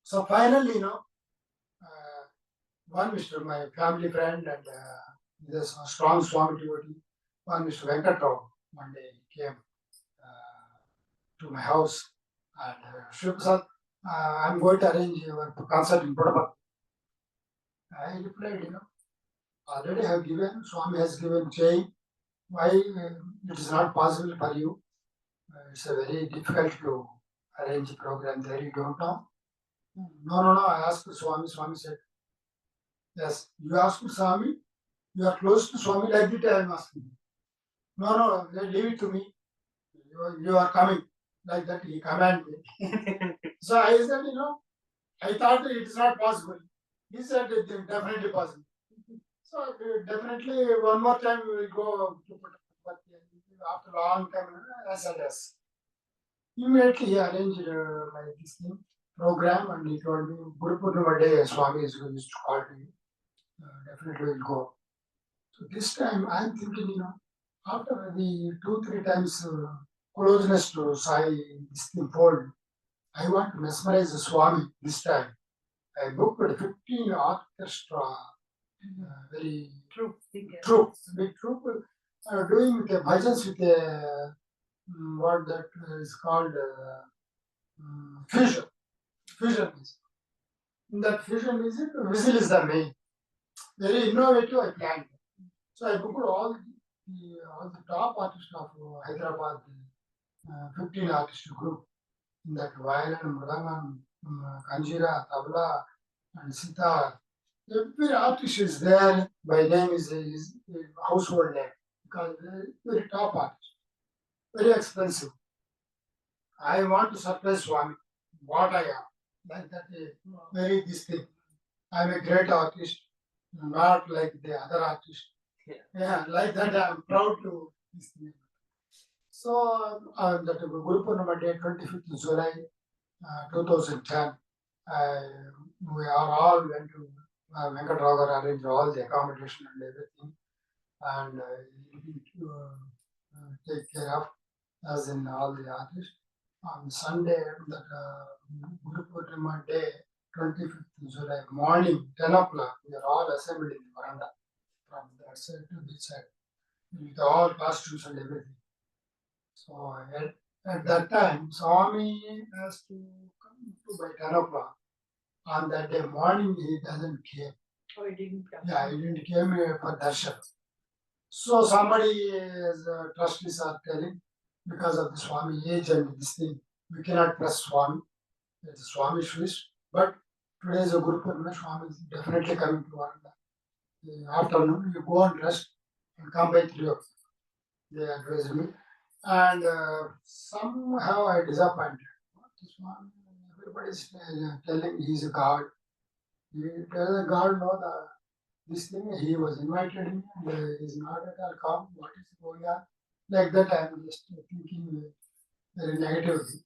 So finally, one Mr. my family friend and there's a strong Swami devotee, one Mr. Venkatrao, one day he came to my house and Sivaprasad, I'm going to arrange your concert in Puttaparthi. I replied, already have given, Swami has given chain. Why it is not possible for you? It's a very difficult to arrange a program there, you don't know. No, I asked Swami. Swami said, yes, you asked Swami, you are close to Swami, like that I am asking. No, leave it to me. You are coming. Like that he commanded me. So I said, I thought that it is not possible. He said it is definitely possible. So definitely one more time we will go to Puttaparthi. After a long time, I said yes. Immediately he arranged like this thing, program, and he told me, Guru Purnima day, Swami is going to call to you. Definitely will go. So this time I am thinking, after the 2-3 times closeness to Sai, this thing fold, I want to mesmerize the Swami this time. I booked 15 orchestra, very True. big troop, doing with the bhajans with a what that is called fusion music. In that fusion music, whistle is the main. Very innovative. I planned. So I booked all the top artists of Hyderabad, 15 artist group. In that violin, mridangam, kanjira, tabla, and sitar. Every artist is there. My name is household name because very top artist, very expensive. I want to surprise Swami, what I am. Like that, very this thing. I'm a great artist, not like the other artist. Yeah, like that I'm proud to this thing. So that Guru Purnima day, 25th July 2010, we are all went to Venkat Raghava arranged all the accommodation and everything, and take care of as in all the artists. On Sunday, that Guru Purnima day, 25th July morning, 10 o'clock, we are all assembled in the veranda from that side to this side with all costumes and everything. So at that time, Swami has to come to by 10 o'clock. On that day morning, he doesn't care. Oh, he didn't come. Yeah, he didn't came for darshan. So somebody, trustees are telling, because of the Swami age and this thing, we cannot press Swami. It's a Swami's wish. But today is a Guru Purnima, Swami is definitely coming to Varanda. The afternoon, you go and rest and come by 3 o'clock. They advised me. And somehow I disappointed. What is Swami? Everybody is telling he's a God. Does the God know this thing? He was invited me and he's not at all come. What is going on? Like that, I'm just thinking very negatively.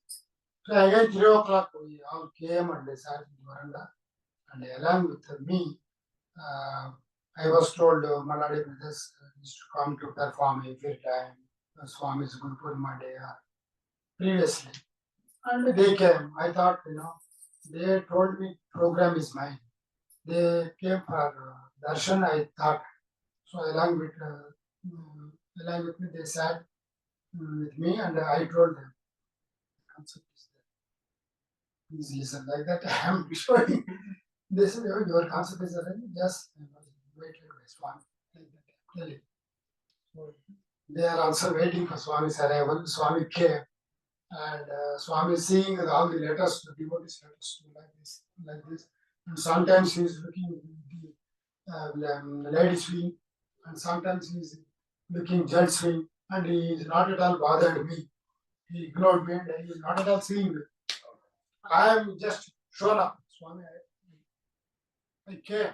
So again, 3 o'clock, we all came and they sat in the veranda. And along with me, I was told Melodies used to come to perform every time. Swami's Guru Purnima day previously. And they came. I thought, they told me program is mine. They came for darshan, I thought. So along with me, they sat with me and I told them, concept is there. Please listen. Like that, I am showing. They said, oh, your concept is there. Yes, I was waiting by Swami. Like that, tell it. So they are also waiting for Swami's arrival. Swami came. And Swami is seeing all the letters, the devotees' letters, like this. And sometimes he is looking the ladies' wing, and sometimes he is looking gents' wing, and he is not at all bothered me. He ignored me, and he is not at all seeing me. I am just shown up, Swami. I came.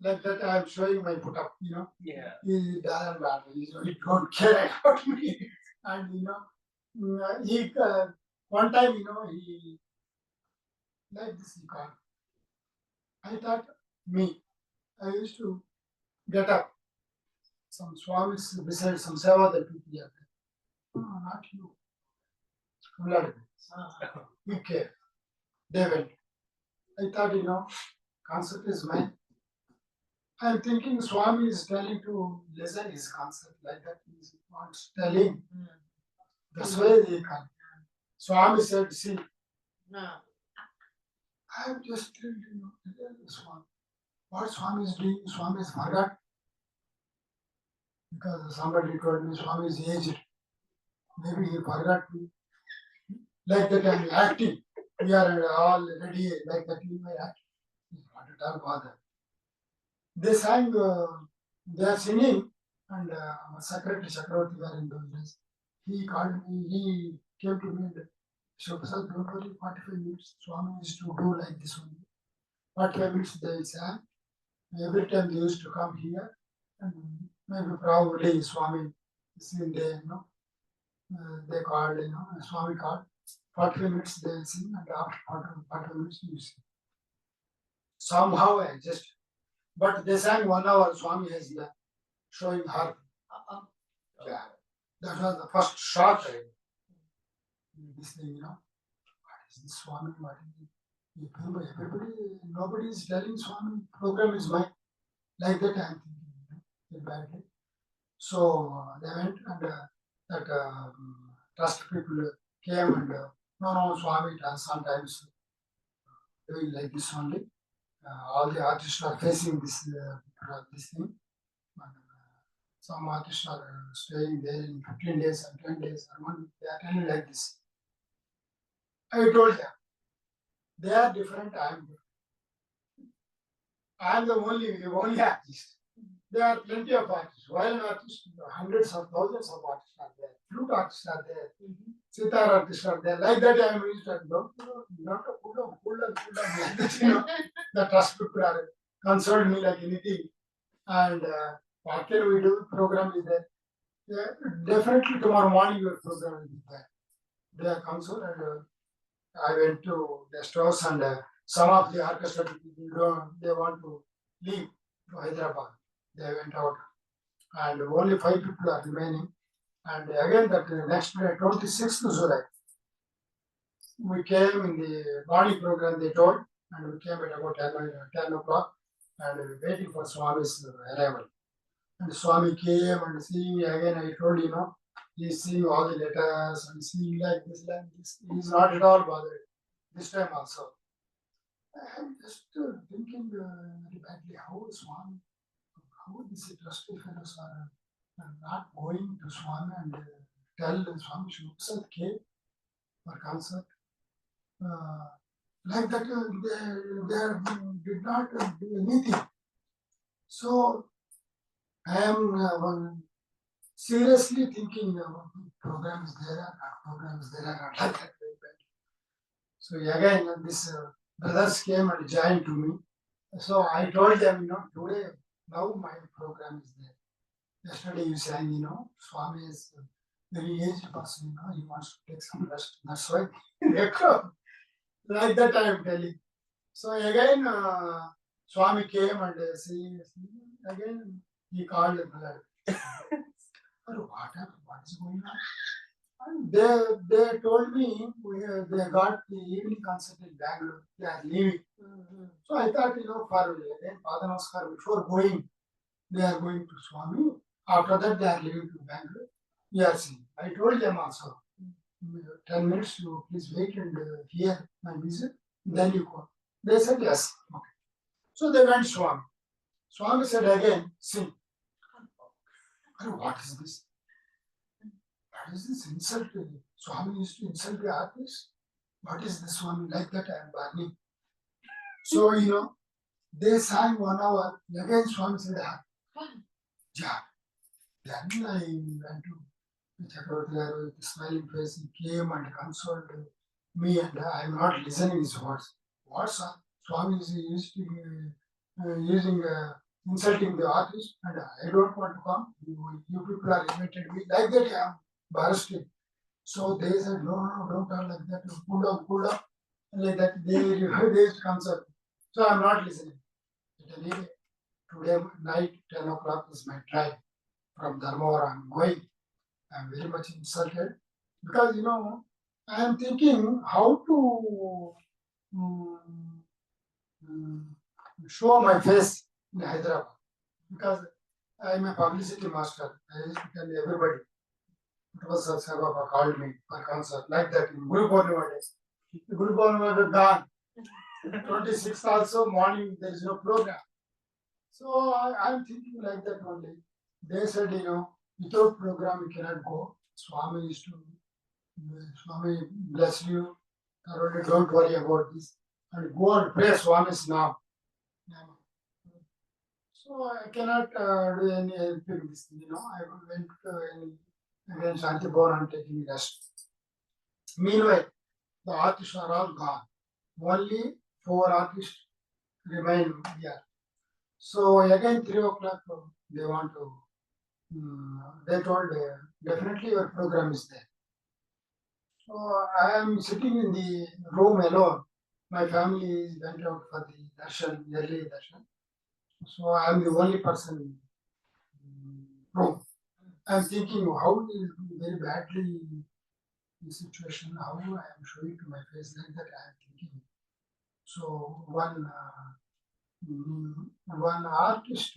Like that, I am showing my put up, Yeah. He doesn't matter. He don't care about me. And, he one time, he like this he called. I thought me. I used to get up. Some Swamis beside some Seva that people are there. No, not you. Blood. You care. They went. I thought, concept is mine. I'm thinking Swami is telling to listen his concept like that. He wants telling. That's why they come. Swami said, see, No. I'm just telling Swami. What Swami is doing, Swami has forgot. Because somebody told me Swami is aged. Maybe he forgot me. Like that I'm acting. We are all ready like that in my act. He's not at all bothered. They sang, they are singing, and Secretary Chakravarti were in those days. He called me, he came to me and Sivaprasad, don't worry, 45 minutes. Swami used to do like this only. 45 minutes they sang. Every time they used to come here, and maybe probably Swami is in there, they called, Swami called. 45 minutes they sing, and after 45 minutes you sing. Somehow I just, but they sang 1 hour, Swami has showing her. Yeah. That was the first shock. This thing, what is this Swami? What is it? Everybody, nobody is telling Swami, program is mine. Like that I am thinking, very badly. So they went and that trust people came and no, Swami sometimes doing like this only. All the artists are facing this thing. And, some artists are staying there in 15 days and 10 days and 1 week. They are telling like this. I told them, they are different, I am different. I am the only artist. There are plenty of artists. Violin artists, hundreds of thousands of artists are there. Flute artists are there. Sitar artists are there. Like that I am used to not to pull down, like this, the trust people are concerned me like anything. And what can we do? Program is there. Yeah, definitely tomorrow morning your program will be there. They are concerned and I went to guest house and some of the orchestra people they want to leave to Hyderabad. They went out and only 5 people are remaining. And again that next day, 26th July, we came in the morning program they told and we came at about 10 o'clock and waiting for Swami's arrival. And Swami came and seeing me again, I told he's seeing all the letters and seeing like this. He's not at all bothered. This time also. I'm just thinking very badly how Swami, how these trusty fellows are not going to Swami and tell Swami Sivaprasad came for concert. Like that, they did not do anything. So I am seriously thinking programs there are not, programs there are not, like that very bad. So again, this brothers came and joined to me. So I told them, today, now my program is there. Yesterday you sang, Swami is a very aged person, he wants to take some rest. That's why they come. Like that I am telling. So again, Swami came and saying, again, he called the brother. What happened? What is going on? And they told me they got the evening concert in Bangalore. They are leaving. So I thought, for again, Father Namaskar, before going, they are going to Swami. After that, they are leaving to Bangalore. We are seeing. I told them also, 10 minutes, you please wait and hear my music. Then you go. They said yes. Okay. So they went Swami. Swami said again, sing. What is this? What is this insult? Swami used to insult the artist. What is this one? Like that I am burning. So, they sang 1 hour. Again, Swami said, yeah. Then I went to Chakravarti with a smiling face. He came and consoled me, and I am not listening his words. Words are Swami is using insulting the artist, and I don't want to come. You people are invited me. Like that I am bursting. So they said, no, don't talk like that. Cool down. Like that, they concert. So I'm not listening. But anyway, today night, 10 o'clock is my train from Dharmavara. I'm going. I'm very much insulted because, I am thinking how to show my face in Hyderabad because I'm a publicity master. I used to tell everybody. Prasad Siva called me for concert like that in Guru Purnima days. The Guru Purnima is gone. 26th also morning there is no program. So I'm thinking like that only. They said, without program you cannot go. Swami bless you. Thoroughly don't worry about this. And go and pray Swami's now. So I cannot do anything this thing, I went again Shanti Bhavan and taking rest. Meanwhile, the artists are all gone. Only 4 artists remain here. So again 3 o'clock they want to. They told definitely your program is there. So I am sitting in the room alone. My family went out for the darshan, early darshan. So I am the only person in the room. I am thinking how it will be very badly the situation, how I am showing to my face like that I am thinking. So one artist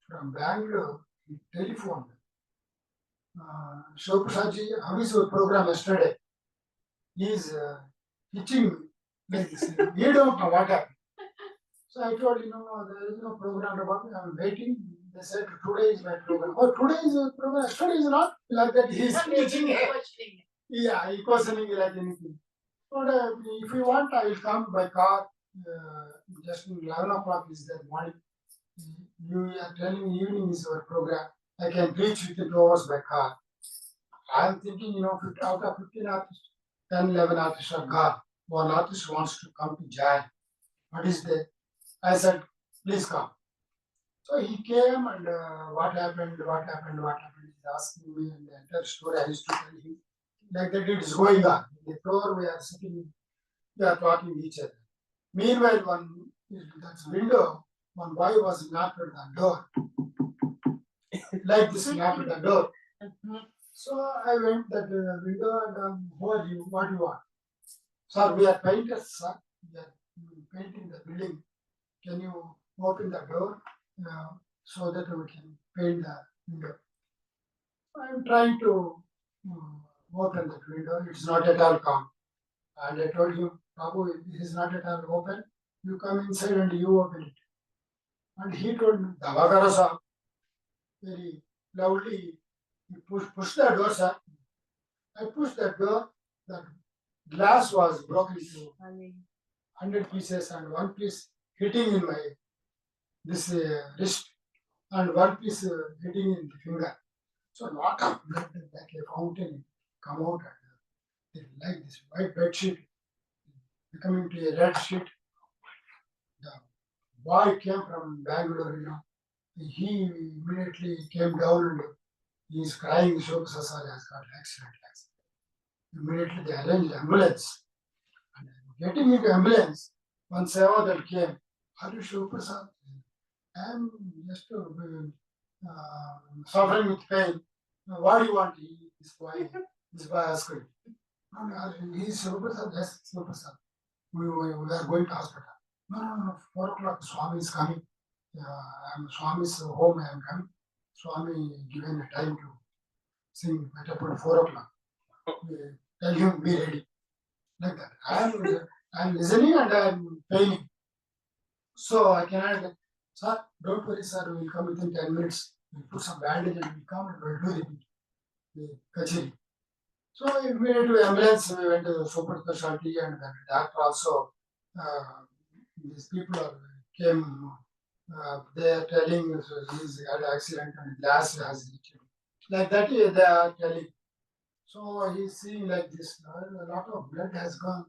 from Bangalore he telephoned. Sivaprasad ji, how is your program yesterday? He is hitching me like this. You don't know what happened. So I told there is no program about me. I'm waiting. They said today is my program. Oh, today is your program. Yesterday is not like that. He's teaching. Yeah, he questioning like anything. But if you want, I will come by car. Just 11 o'clock is the morning. You are telling me evening is your program. I can reach within 2 hours by car. I am thinking, out of 15 artists, 10, 11 artists are gone. One artist wants to come to join. What is that? I said, please come. So he came and what happened, he's asking me and the entire story I used to tell him. Like that it is going on. In the floor we are sitting, we are talking to each other. Meanwhile, that window, one boy was knocked at the door. Like this, knocked at the door. So I went that window and who are you? What do you want? Sir, we are painters, sir. We are painting the building. Can you open the door so that we can paint the window? I'm trying to open that window. It's not at all calm. And I told him, Babu, this is not at all open. You come inside and you open it. And he told me, Davagara sir, very loudly, he push the door, sir. I pushed that door, the glass was broken into 100 pieces and one piece hitting in my this wrist and one piece hitting in the finger. So a lot of blood like a fountain come out and like this white bed sheet becoming to a red sheet. The boy came from Bangalore, he immediately came down and he is crying, Sivaprasad has got accident. Immediately they arranged ambulance. And getting into ambulance, one Seva that came, are you Sivaprasad? I am just suffering with pain. What do you want? This boy asked me. He is Sivaprasad, yes, Sivaprasad. We are going to hospital. No, 4 o'clock, Swami is coming. I'm Swami's home, I am coming. Swami given a time to sing at about 4 o'clock. Tell him, be ready. Like that. I'm listening and I'm paying. So I cannot, sir, don't worry, sir, we will come within 10 minutes. We'll put some bandage and we'll come and we'll do the kacheri. So immediately ambulance, we went to the super specialty and the doctor also, these people came, they are telling he's had an accident and glass has hit him. Like that they are telling. So he's seeing like this, a lot of blood has gone.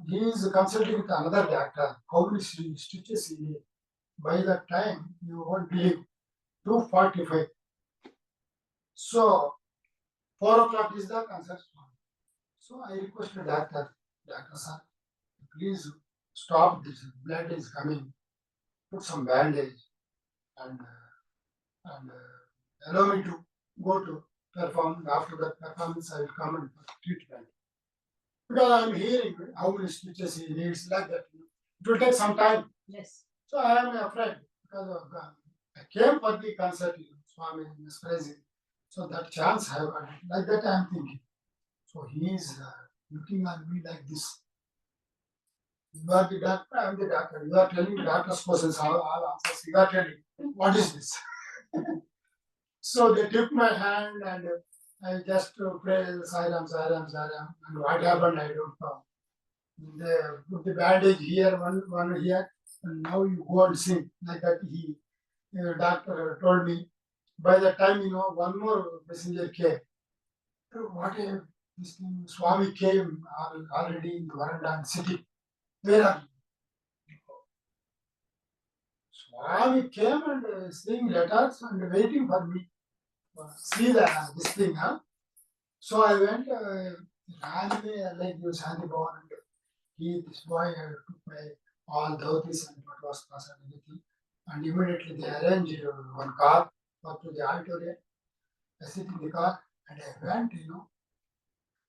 He is consulting with another doctor. How many stitches he need? By that time, you won't believe, 2:45. So 4 o'clock is the consult. So I requested doctor, sir, please stop this. Blood is coming. Put some bandage and allow me to go to perform. After that performance, I will come and treatment. Because I'm hearing how many stitches he needs like that. It will take some time. Yes. So I am afraid because of I came for the concert, Swami mesmerizing. So that chance I have got. Like that I am thinking. So he is looking at me like this. You are the doctor, I am the doctor. You are telling the doctor's questions, all answers. You are telling, what is this? So they took my hand and I just pray Sairam. And what happened, I don't know. They put the bandage here, one here, and now you go and sing. Like that, doctor told me. By the time, one more messenger came. What a this thing, Swami came already in the veranda and sitting. Where are you? Swami came and saying letters and waiting for me. See this thing, huh? So I went, ran away like you Shanti Bhavan and this boy took my all dhotis and what was Prasad and everything. And immediately they arranged one car up to the auditorium. I sit in the car and I went,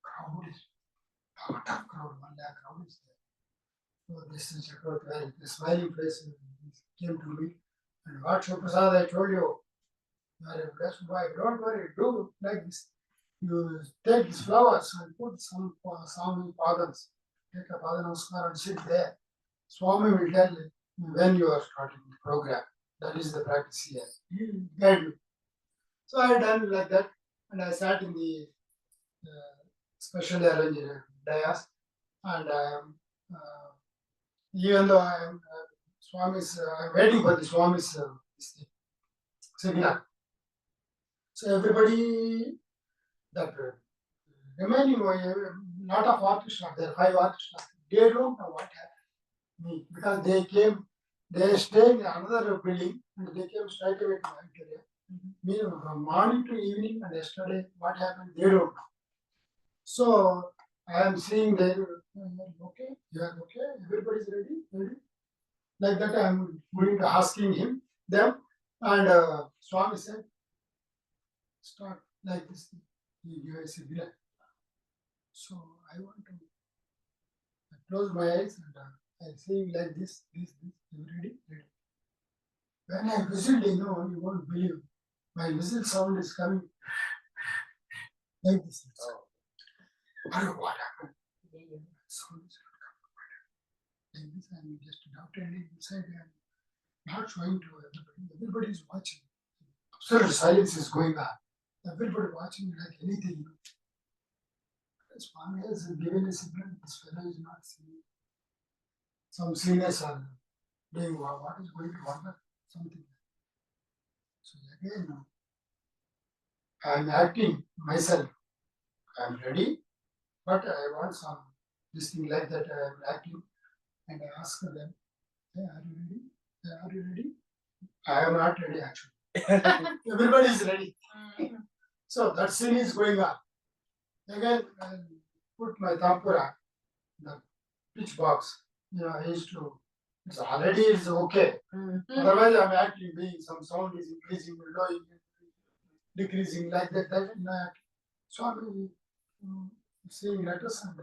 crowd is, a lot of crowd, 1 lakh crowd is there. So this is Chakravarti, the smiling face came to me. And what Sivaprasad, I told you, you are a blessed boy. Don't worry, do like this. You take these flowers and put some padams. Take a pada namaskar and sit there. Swami will tell you when you are starting the program. That is the practice here. He will guide you. So I done like that, and I sat in the specially arranged dais, and I am even though I am Swami's, I'm waiting for the Swami's this thing, signal. So everybody that remaining lot of artists are there, 5 artists are there. They don't know what happened to me because they came, they stayed in another building and they came straight away to my area. Me from morning to evening and yesterday what happened, they don't know. So I am seeing they okay, you are okay, everybody's ready. Like that I am going to asking him, them, and Swami said, start like this. He gave a signal. So I want to close my eyes and I saying like this. You ready? Ready. When I whistled, you won't believe. My whistle sound is coming like this. I don't know what happened. Sound is not coming. Like this, I'm just doubting inside. I'm not showing to everybody. Everybody is watching. Absolute silence is going on. Everybody watching like anything. Swami has given a signal. This fellow is not seeing. Some seniors are doing what is going to happen. Something. So again, I am acting myself. I am ready, but I want some this thing like that. I am acting, and I ask them, "Hey, are you ready? Hey, are you ready?" I am not ready actually. Everybody is ready. So that scene is going on. Again, I put my tampura, the pitch box. I used to. It's already it's okay. Otherwise, I'm actually being some sound is increasing, low, decreasing like that. So I'm seeing letters and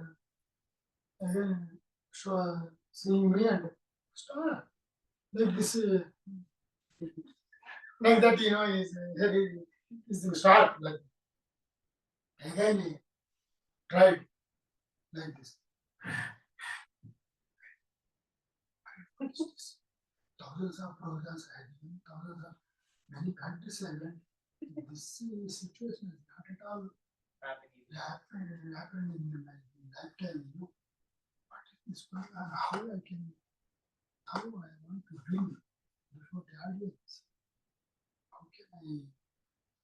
again seeing me and start like this. Like that, is the start like again he tried like this. Thousands of programs I did, thousands of many countries I went. This situation is not at all happened in my lifetime. What is this going on? How I want to bring before the audience. How can I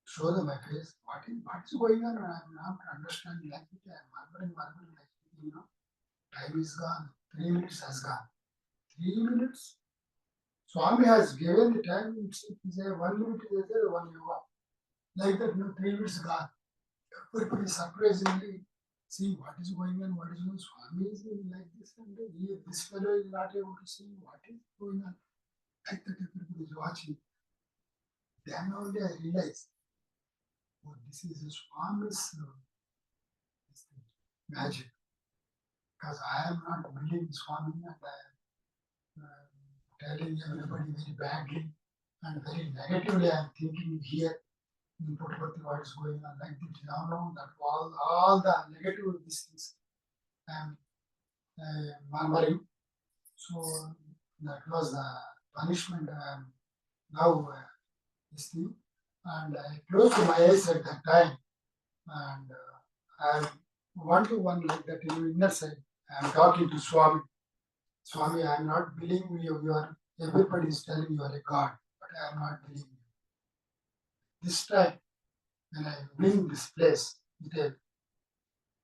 show them my face? What is going on? I'm not understanding like it. I'm marveling like it, Time is gone. 3 minutes has gone. 3 minutes. Swami has given the time. It's 1 minute is there, 1 yoga. Like that, 3 minutes gone. Everybody surprisingly see what is going on. Swami is like this, and this fellow is not able to see what is going on. Like that, everybody is watching. Then only I realized, this is a Swami's magic. Because I am not believing Swami and I am telling everybody very badly and very negatively. I am thinking here in Puttaparthi what is going on like that. Now that all the negative things I am murmuring. So that was the punishment I am now this thing. And I closed my eyes at that time and I am one to one like that in the inner side. I am talking to Swami. Swami, I am not believing you. Everybody is telling you are a God, but I am not believing you. This time, when I bring this place,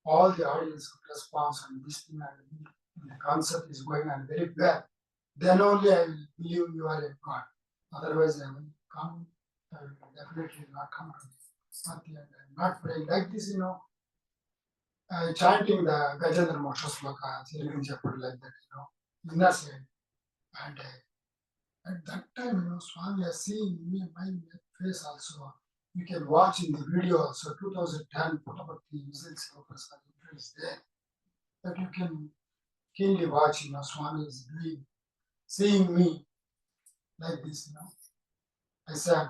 all the audience response and this thing and the concept is going on very well, then only I will believe you are a God. Otherwise, I will come. I will definitely not come to this party and I am not praying like this, chanting the Gajendra Moksha Sloka, like that, inner side. And at that time, Swami has seen me, my face also. You can watch in the video also, 2010, Puttaparthi, Sivaprasad is there. That you can keenly watch, Swami is seeing me like this, I sang.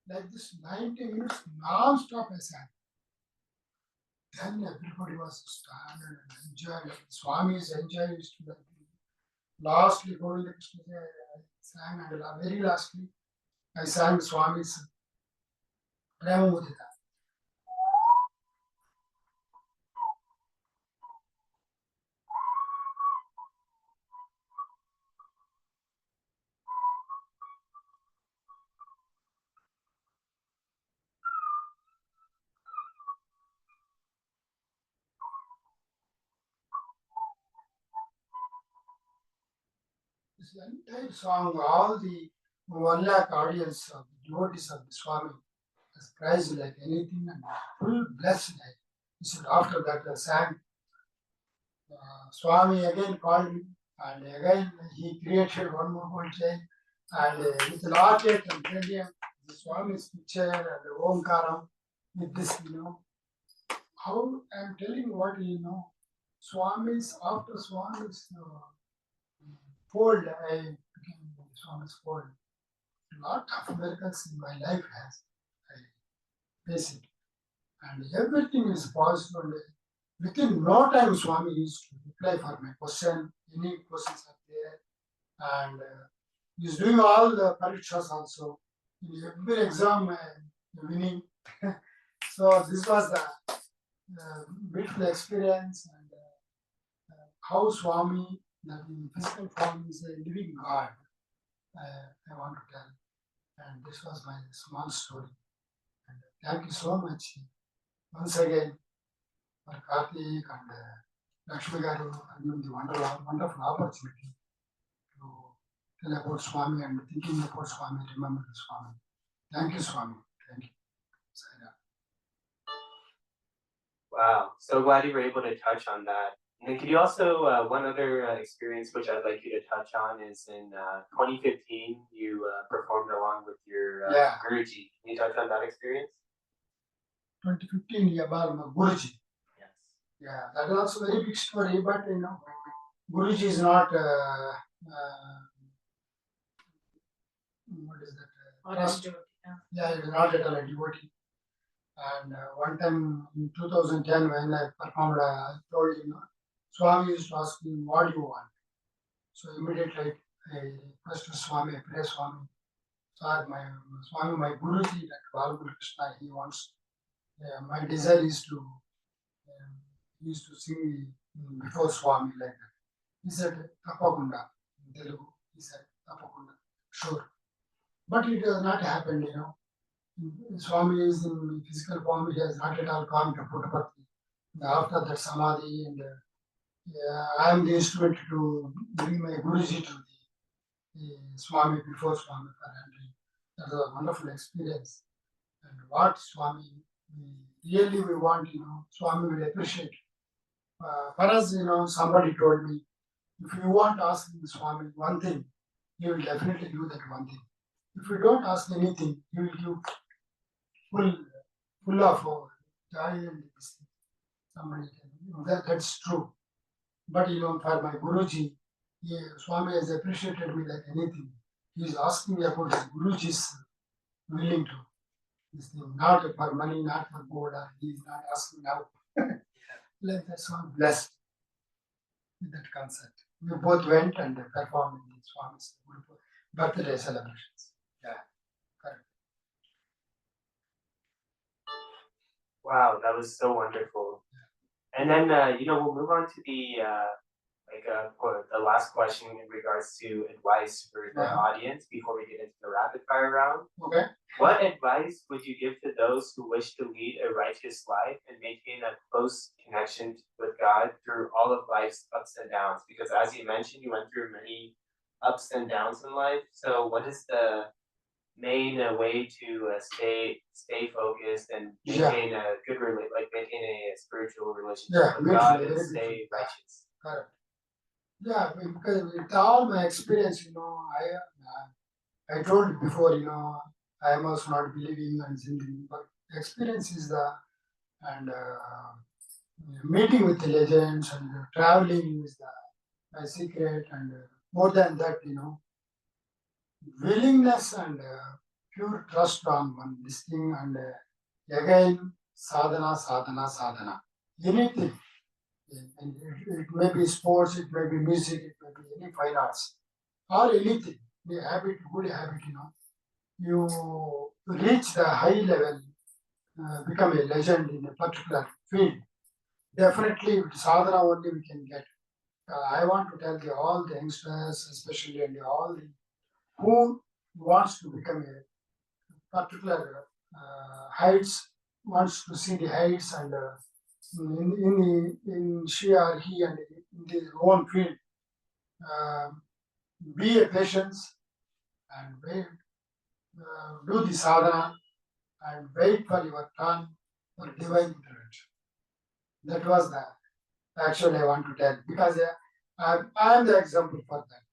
Like this 90 minutes non-stop I sang. Then everybody was standing and enjoying. Like Swami is enjoying it. Lastly, Govindakrishna I sang, and very lastly, I sang Swami's Prema Mudita. This entire song, all the 1 lakh audience of the devotees of the Swami was praised like anything and full blessed. After that, I sang. Swami again called me, and again he created one more whole chain, and with locket and brilliant, the Swami's picture and the Omkaram with this, how I'm telling what Swami's after Swami's fold, I became Swami's fold. A lot of miracles in my life has I face it, and everything is possible. Within no time, Swami used to reply for my question. Any questions are there, and he's doing all the parikshas also. In every exam, winning. So this was the beautiful experience, and how Swami, that in physical form, is a living God. I want to tell, and this was my small story. And thank you so much once again for Karthik and Lakshmi Garu, and given the wonderful opportunity to tell about Swami and thinking about Swami, remember the Swami. Thank you, Swami. Thank you. Saira. Wow, so glad you were able to touch on that. And then could you also, one other experience which I'd like you to touch on is in 2015, you performed along with your Guruji. Can you touch on that experience? 2015, Balama Guruji. Yes. Yeah, that is also very big story, but Guruji is not, what is that? Yeah, he is not at all a devotee. And one time in 2010, when I performed, I told him, Swami used to ask me, what do you want? So immediately I requested Swami, I pray Swami. So my Swami, my Guruji, like Balamuralikrishna, he wants, my desire is to, used to sing before Swami like that. He said, Tapakunda, in Telugu, he said, Tapakunda, sure. But it has not happened, Swami is in physical form, he has not at all come to Puttaparthi. After that Samadhi, and I am the instrument to bring my Guruji to the Swami before Swami for entering. That was a wonderful experience. And what Swami, we want, Swami will appreciate. For us, somebody told me, if you want to ask Swami one thing, he will definitely do that one thing. If you don't ask anything, he will give full of joy and this thing. Somebody that's true. But for my Guruji, Swami has appreciated me like anything. He is asking me about his Guruji's willing to this thing, not for money, not for gold, he is not asking now. Like that, so I'm blessed with that concert. We both went and performed in the Swami's birthday celebrations. Yeah, correct. Wow, that was so wonderful. And then, we'll move on to the the last question in regards to advice for the audience before we get into the rapid fire round. Okay. What advice would you give to those who wish to lead a righteous life and maintain a close connection with God through all of life's ups and downs? Because as you mentioned, you went through many ups and downs in life. So what is the main way to stay focused and maintain a good maintain a spiritual relationship with God and stay righteous? Correct. Yeah, because with all my experience, I told before, I am also not believing and thinking, but experience is the and meeting with the legends and traveling is my secret, and more than that, willingness and pure trust on one this thing, and again sadhana, sadhana, sadhana. Anything. And it may be sports, it may be music, it may be any fine arts, or anything. The habit, good habit, you reach the high level, become a legend in a particular field. Definitely, with sadhana only we can get. I want to tell all the youngsters, especially, and all the who wants to become a particular heights, wants to see the heights, and in she or he and in their own field, be a patience and wait, do the sadhana and wait for your turn for divine intervention. That was the actually I want to tell, because I am the example for that.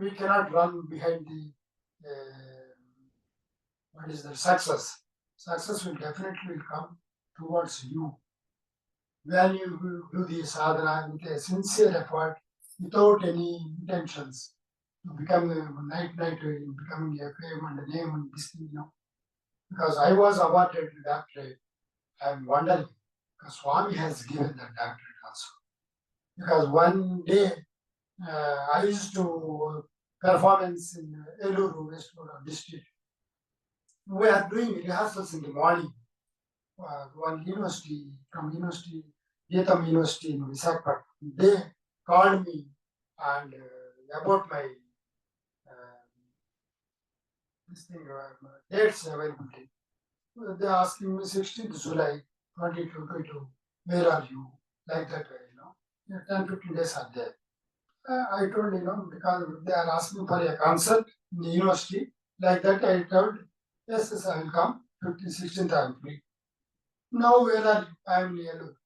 We cannot run behind the what is the success. Success will definitely come towards you when you do the sadhana with a sincere effort, without any intentions to become a night becoming a fame and a name and this thing, Because I was awarded the doctorate, I am wondering, because Swami has given that doctorate also. Because one day I used to performance in Eluru, West Goa district. We are doing rehearsals in the morning. One university, Getam University in Visakhapatnam, they called me and about my dates availability. They asking me 16th July 2022, where are you? Like that way, 10-15 days are there. I told, because they are asking for a concert in the university, like that I told, yes, I will come, 15th, 16th I am free. Now where are you? I am near.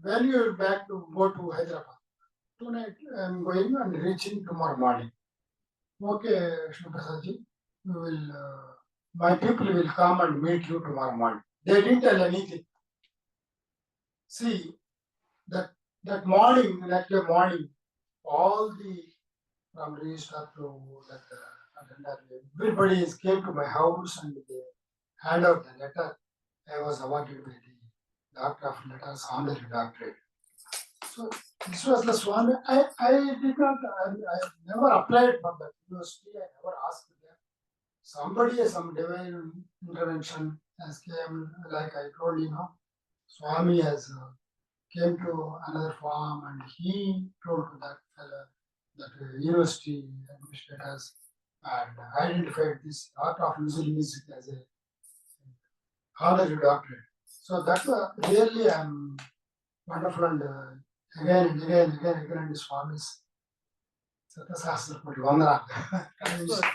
When you are back to go to Hyderabad? Tonight I am going and reaching tomorrow morning. Okay, Sivaprasad, we will, my people will come and meet you tomorrow morning. They didn't tell anything. See, that morning, next day morning, all the from register to that everybody came to my house and they hand out the letter. I was awarded by the Doctor of Letters, honorary doctorate. So this was the Swami. I did not, I never applied for that university. I never asked them. Somebody, some divine intervention has came, like I told Swami has came to another farm and he told to that fellow, that university administrators, and identified this art of using music as a honorary doctorate. So that really wonderful, and again and again and Swami's Satasastra Koti Vandana.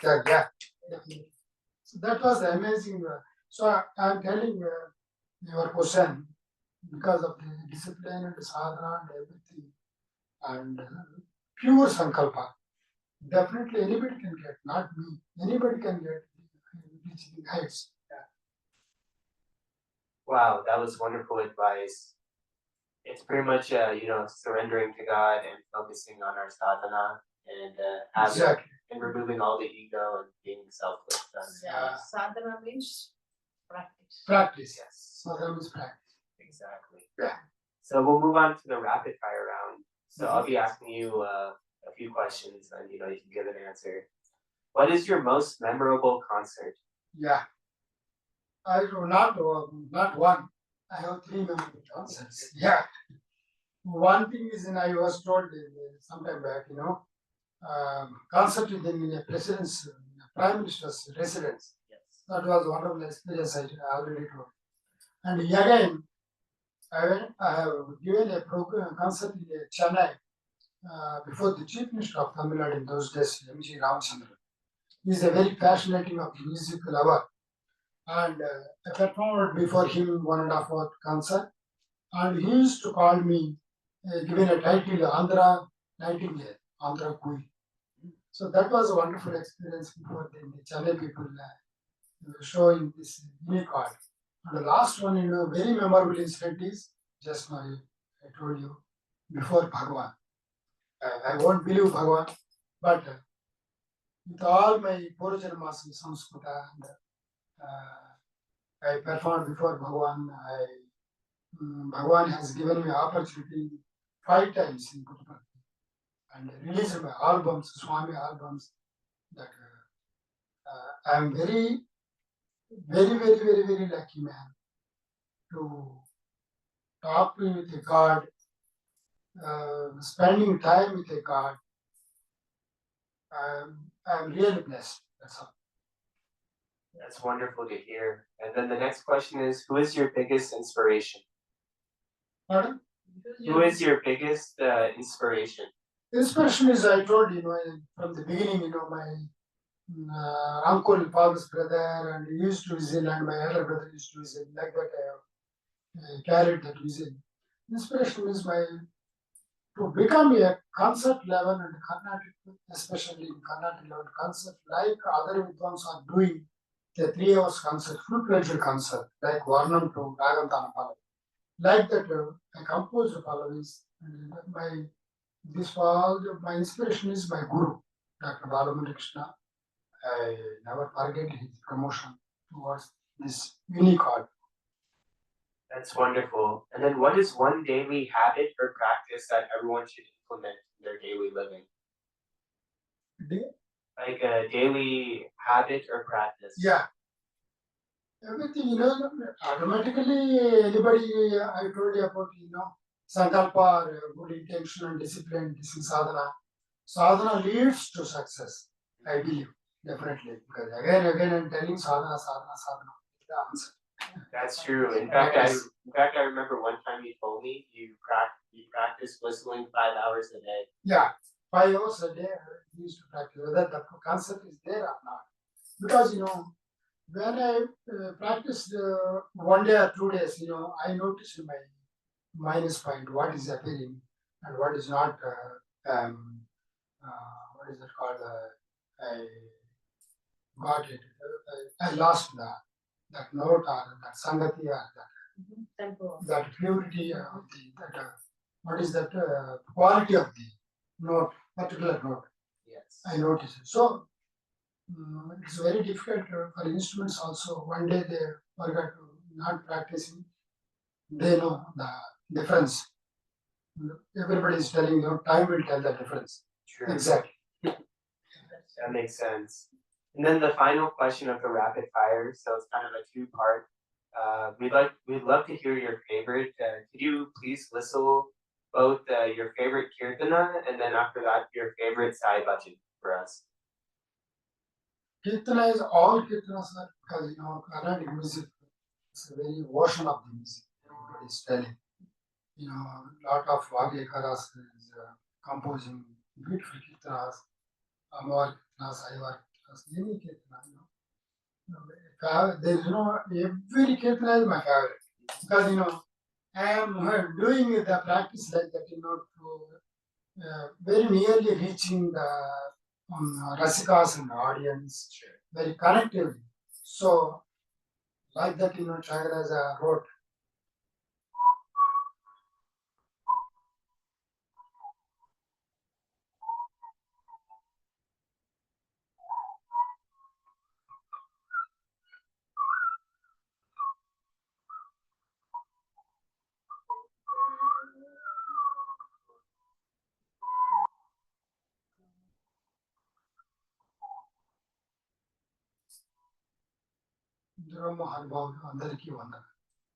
Yeah, definitely. So that was amazing. So I'm telling your question, because of the discipline and sadhana and everything, and pure sankalpa. Definitely anybody can get, not me. Anybody can get reaching heights. Wow, that was wonderful advice. It's pretty much surrendering to God and focusing on our sadhana and Exactly. and removing all the ego and being selfless. Yeah. Sadhana means practice. Practice. Yes, Sadhana is practice. exactly. Yeah. So we'll move on to the rapid fire round. So I'll be asking you a few questions, and you can give an answer. What is your most memorable concert? Yeah. I do not one. I have 3 memorable concerts. Yeah. One thing is, I was told sometime back, concert in a president's, prime minister's residence. Yes. That was wonderful experience I already told. And again, I have given a program concert in Chennai before the chief minister of Tamil Nadu in those days, M.G. Ramachandran. He is a very fascinating of the music lover. And I performed before him 1.5 hour concert. And he used to call me, given a title, Andhra Nightingale, Andhra Queen. So that was a wonderful experience before the Chennai people showing this unique art. And the last one, very memorable incident is just now I told you before Bhagwan. I won't believe Bhagwan, but with all my Purajanmas in Samskrita, and, I performed before Bhagwan. Bhagwan has given me opportunity 5 times in Puttaparthi and released my albums, Swami albums. That I am very, very, very, very, very lucky man to talk with a God, spending time with a God. I'm really blessed. That's all. That's wonderful to hear. And then the next question is, who is your biggest inspiration? Pardon? Who is your biggest inspiration? Inspiration is, I told from the beginning, my uncle, father's brother, and he used to visit, and my elder brother used to visit. Like that, I carried that visit. Inspiration is to become a concert level and Carnatic, especially in Carnatic level concert, like other Vidwans are doing the 3 hours concert, full-fledged concert, like Varnam to Ragam Tanapala. Like that, I composed Pallavis, and my inspiration is my guru, Dr. Balamuralikrishna. I never forget his promotion towards this unique art. That's wonderful. And then what is one daily habit or practice that everyone should implement in their daily living? Like a daily habit or practice? Yeah. Everything, automatically anybody, I told you about, sankalpa or good intention and discipline, this is sadhana. Sadhana leads to success, I believe, definitely. Because again, I'm telling sadhana is the answer. That's true. In fact, I remember one time you told me you practice whistling 5 hours a day. Yeah, 5 hours a day I used to practice, whether the concept is there or not. Because, when I practiced 1 day or 2 days, I noticed my minus point, what is appearing and what is not, what is it called? I got it. I lost that note or that sangati or that purity of what is that quality of the note, particular note. Yes. I noticed it. So it's very difficult for instruments also. One day they forgot to not practicing. They know the difference. Everybody is telling time will tell the difference. True. Exactly. That makes sense. And then the final question of the rapid fire, so it's kind of a 2-part. We'd love to hear your favorite. Could you please whistle both your favorite kirtana and then after that your favorite Sai Bhajan for us? Kirtana is all kirtanas are because Carnatic music is a very ocean of the music. Everybody is telling. Lot of Vagyakaras is composing beautiful kirtanas, Amar kirtanas, Aivar kirtanas, any kirtana. There is every kirtana is my favorite because I am doing the practice like that, to very nearly reaching the rasikas and audience, very connectively. So, like that, Tyagaraja wrote.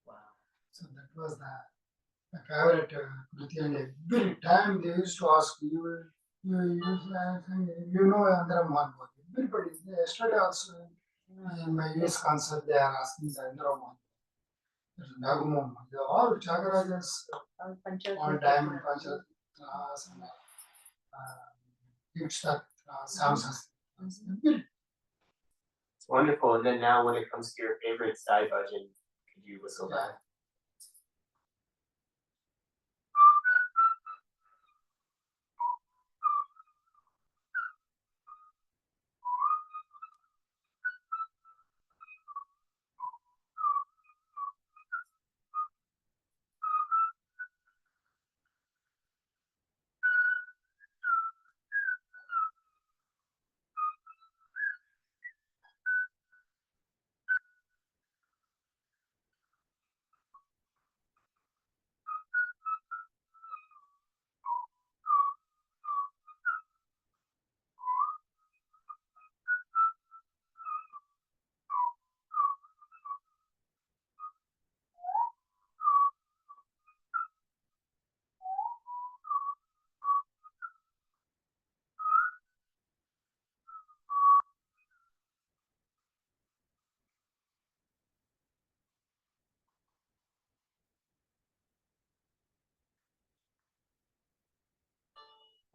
Wow. So that was the favorite Kriti, and every time they used to ask you Andhra Mohan. Everybody, yesterday also in my US concert, they are asking the Andhra Mohan. There's Nagumam, they are all Tyagarajas, all diamond Pancharatnas and Hipstar, Samsas. It's wonderful. And then now when it comes to your favorite Sai Bhajan, could you whistle that?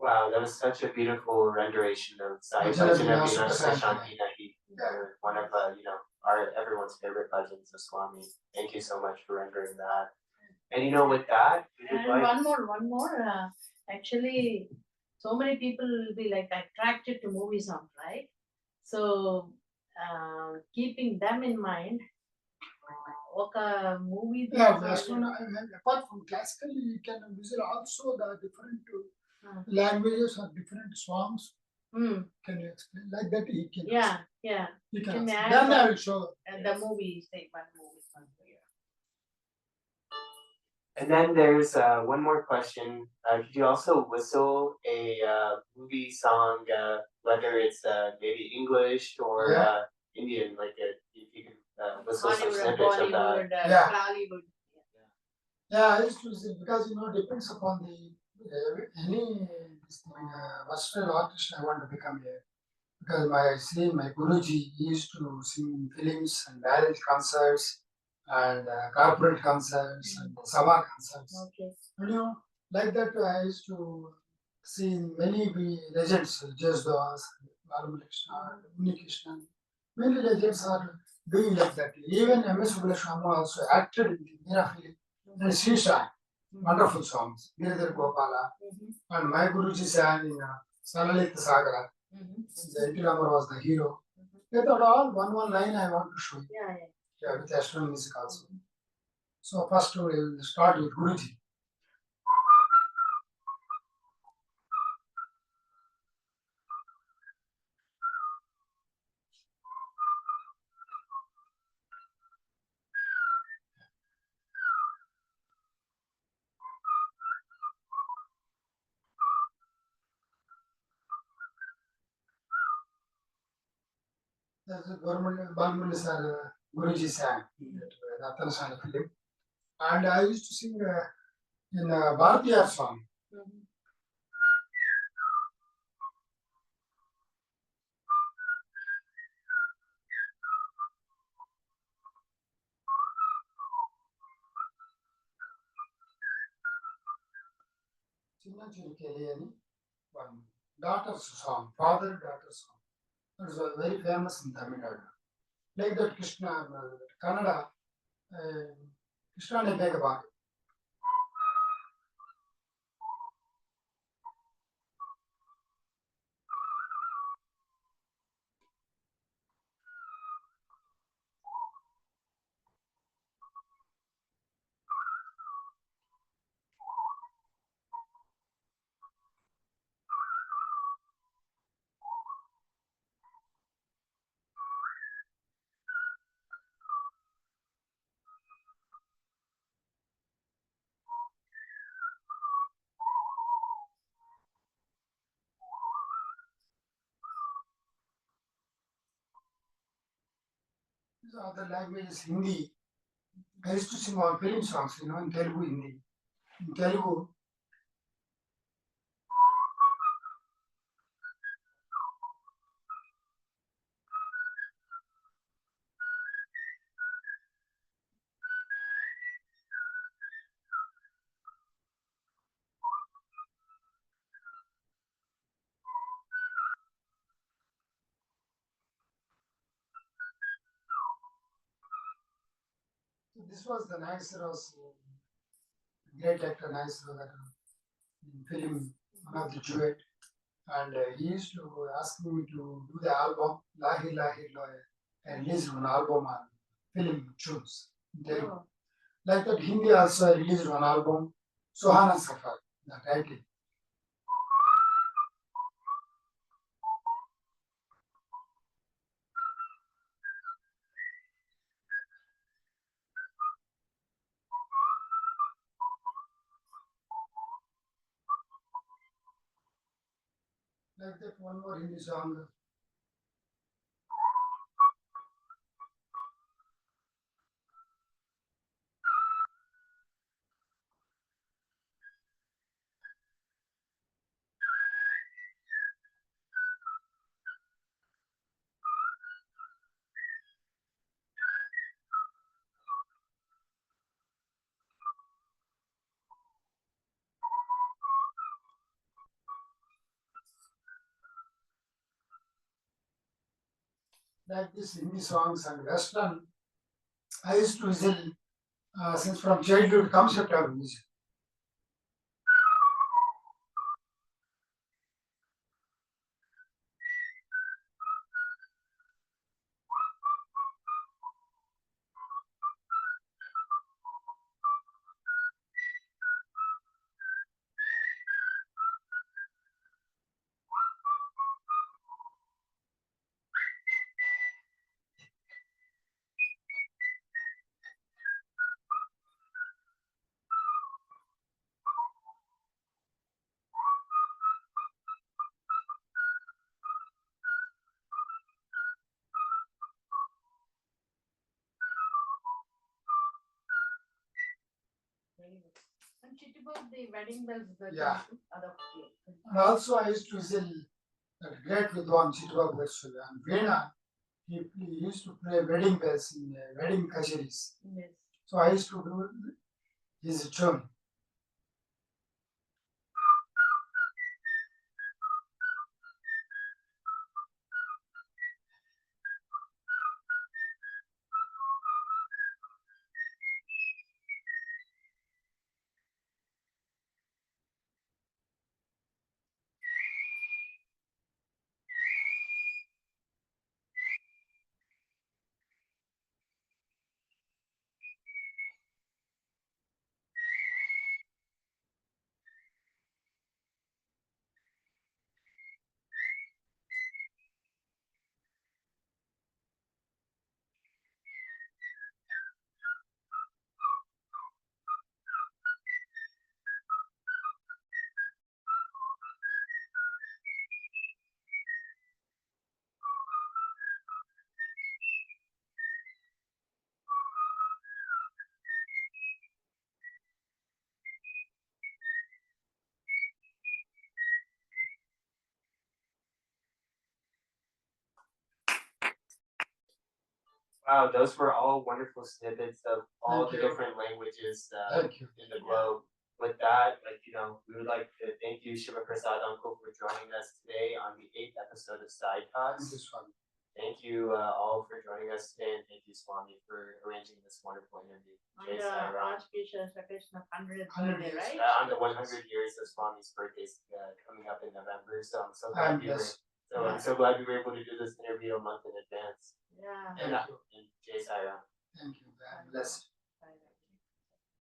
Wow, that was such a beautiful rendition of Sai Bhajana Bhajana Vina Vina Sukha Shanti Nahi. Yeah. One of our everyone's favorite bhajans of Swami. Thank you so much for rendering that. And with that, we would And like one more. Actually, so many people will be like attracted to movie songs, right? So, keeping them in mind, ఒక movie. Yeah, Western, apart from classical, you can visual also the different languages or different songs. Can you explain? Like that, he can. Yeah. He can. Can add Then I one- will show. The movie, say one movie. And then there's one more question. Could you also whistle a movie song, whether it's maybe English or Indian, like if you can whistle some Hollywood, snippets of that? Bollywood, Yeah. Hollywood. Yeah, I used to see because depends upon the any this thing, Western artist I want to become here. Because my Guruji he used to sing films and marriage concerts and corporate concerts and Sabha concerts. Okay. And like that I used to see many legends, Jasdas, Balamuralikrishna, Krishna. Many legends are doing like that. Even M.S. Vibhushan also acted in the Meera film and Srisha. Wonderful songs. Giridhar Gopala. And my Guruji sang in Salalit Sagara. N.T. Ramar was the hero. They thought all one line I want to show you. Yeah, with Ashram music also. So first we will start with Guruji. That's a Balamurali sir, Guruji sang in that Ratana film. And I used to sing in Bharatiya song. Chinna Chirukeli ani one daughter's song, father-daughter song. It was very famous in Tamil Nadu. Like that Krishna, Kannada, Krishna ne Begaba. These other languages, Hindi. I used to sing all film songs, in Telugu, Hindi. In Telugu, so this was the Nagesara's great actor Nagesara in film, one of the duet. And he used to ask me to do the album, Lahi Lahi Loye. I released one album on film tunes in Telugu. Like that, Hindi also I released one album, Suhana Safar, the title. Like that, one more Hindi song. like this Hindi songs and Western, I used to whistle since from childhood concept of music. And Chitibur, the wedding bells, Yeah. adopted. And also I used to whistle that great Vidwan Chitwa Bharshul and Veena. He used to play wedding bells in wedding kacheris. Yes. So I used to do his tune. Wow, those were all wonderful snippets of all Thank the you. different languages Thank you. in the globe. With that, we would like to thank you, Sivaprasad uncle, for joining us today on the 8th episode of Side Thank Talks. you, Swami. Thank you all for joining us today, and thank you, Swami, for arranging this wonderful interview. On Jai the Sai Ram. Archbishop Krishna 100th 100 birthday, years. right? On the 100 years of Swami's birthday coming up in November, so I'm so I'm glad blessed. I'm so glad we were able to do this interview a month in advance. Yeah. Thank you. And Jai Sai Ram. Thank you. I'm blessed.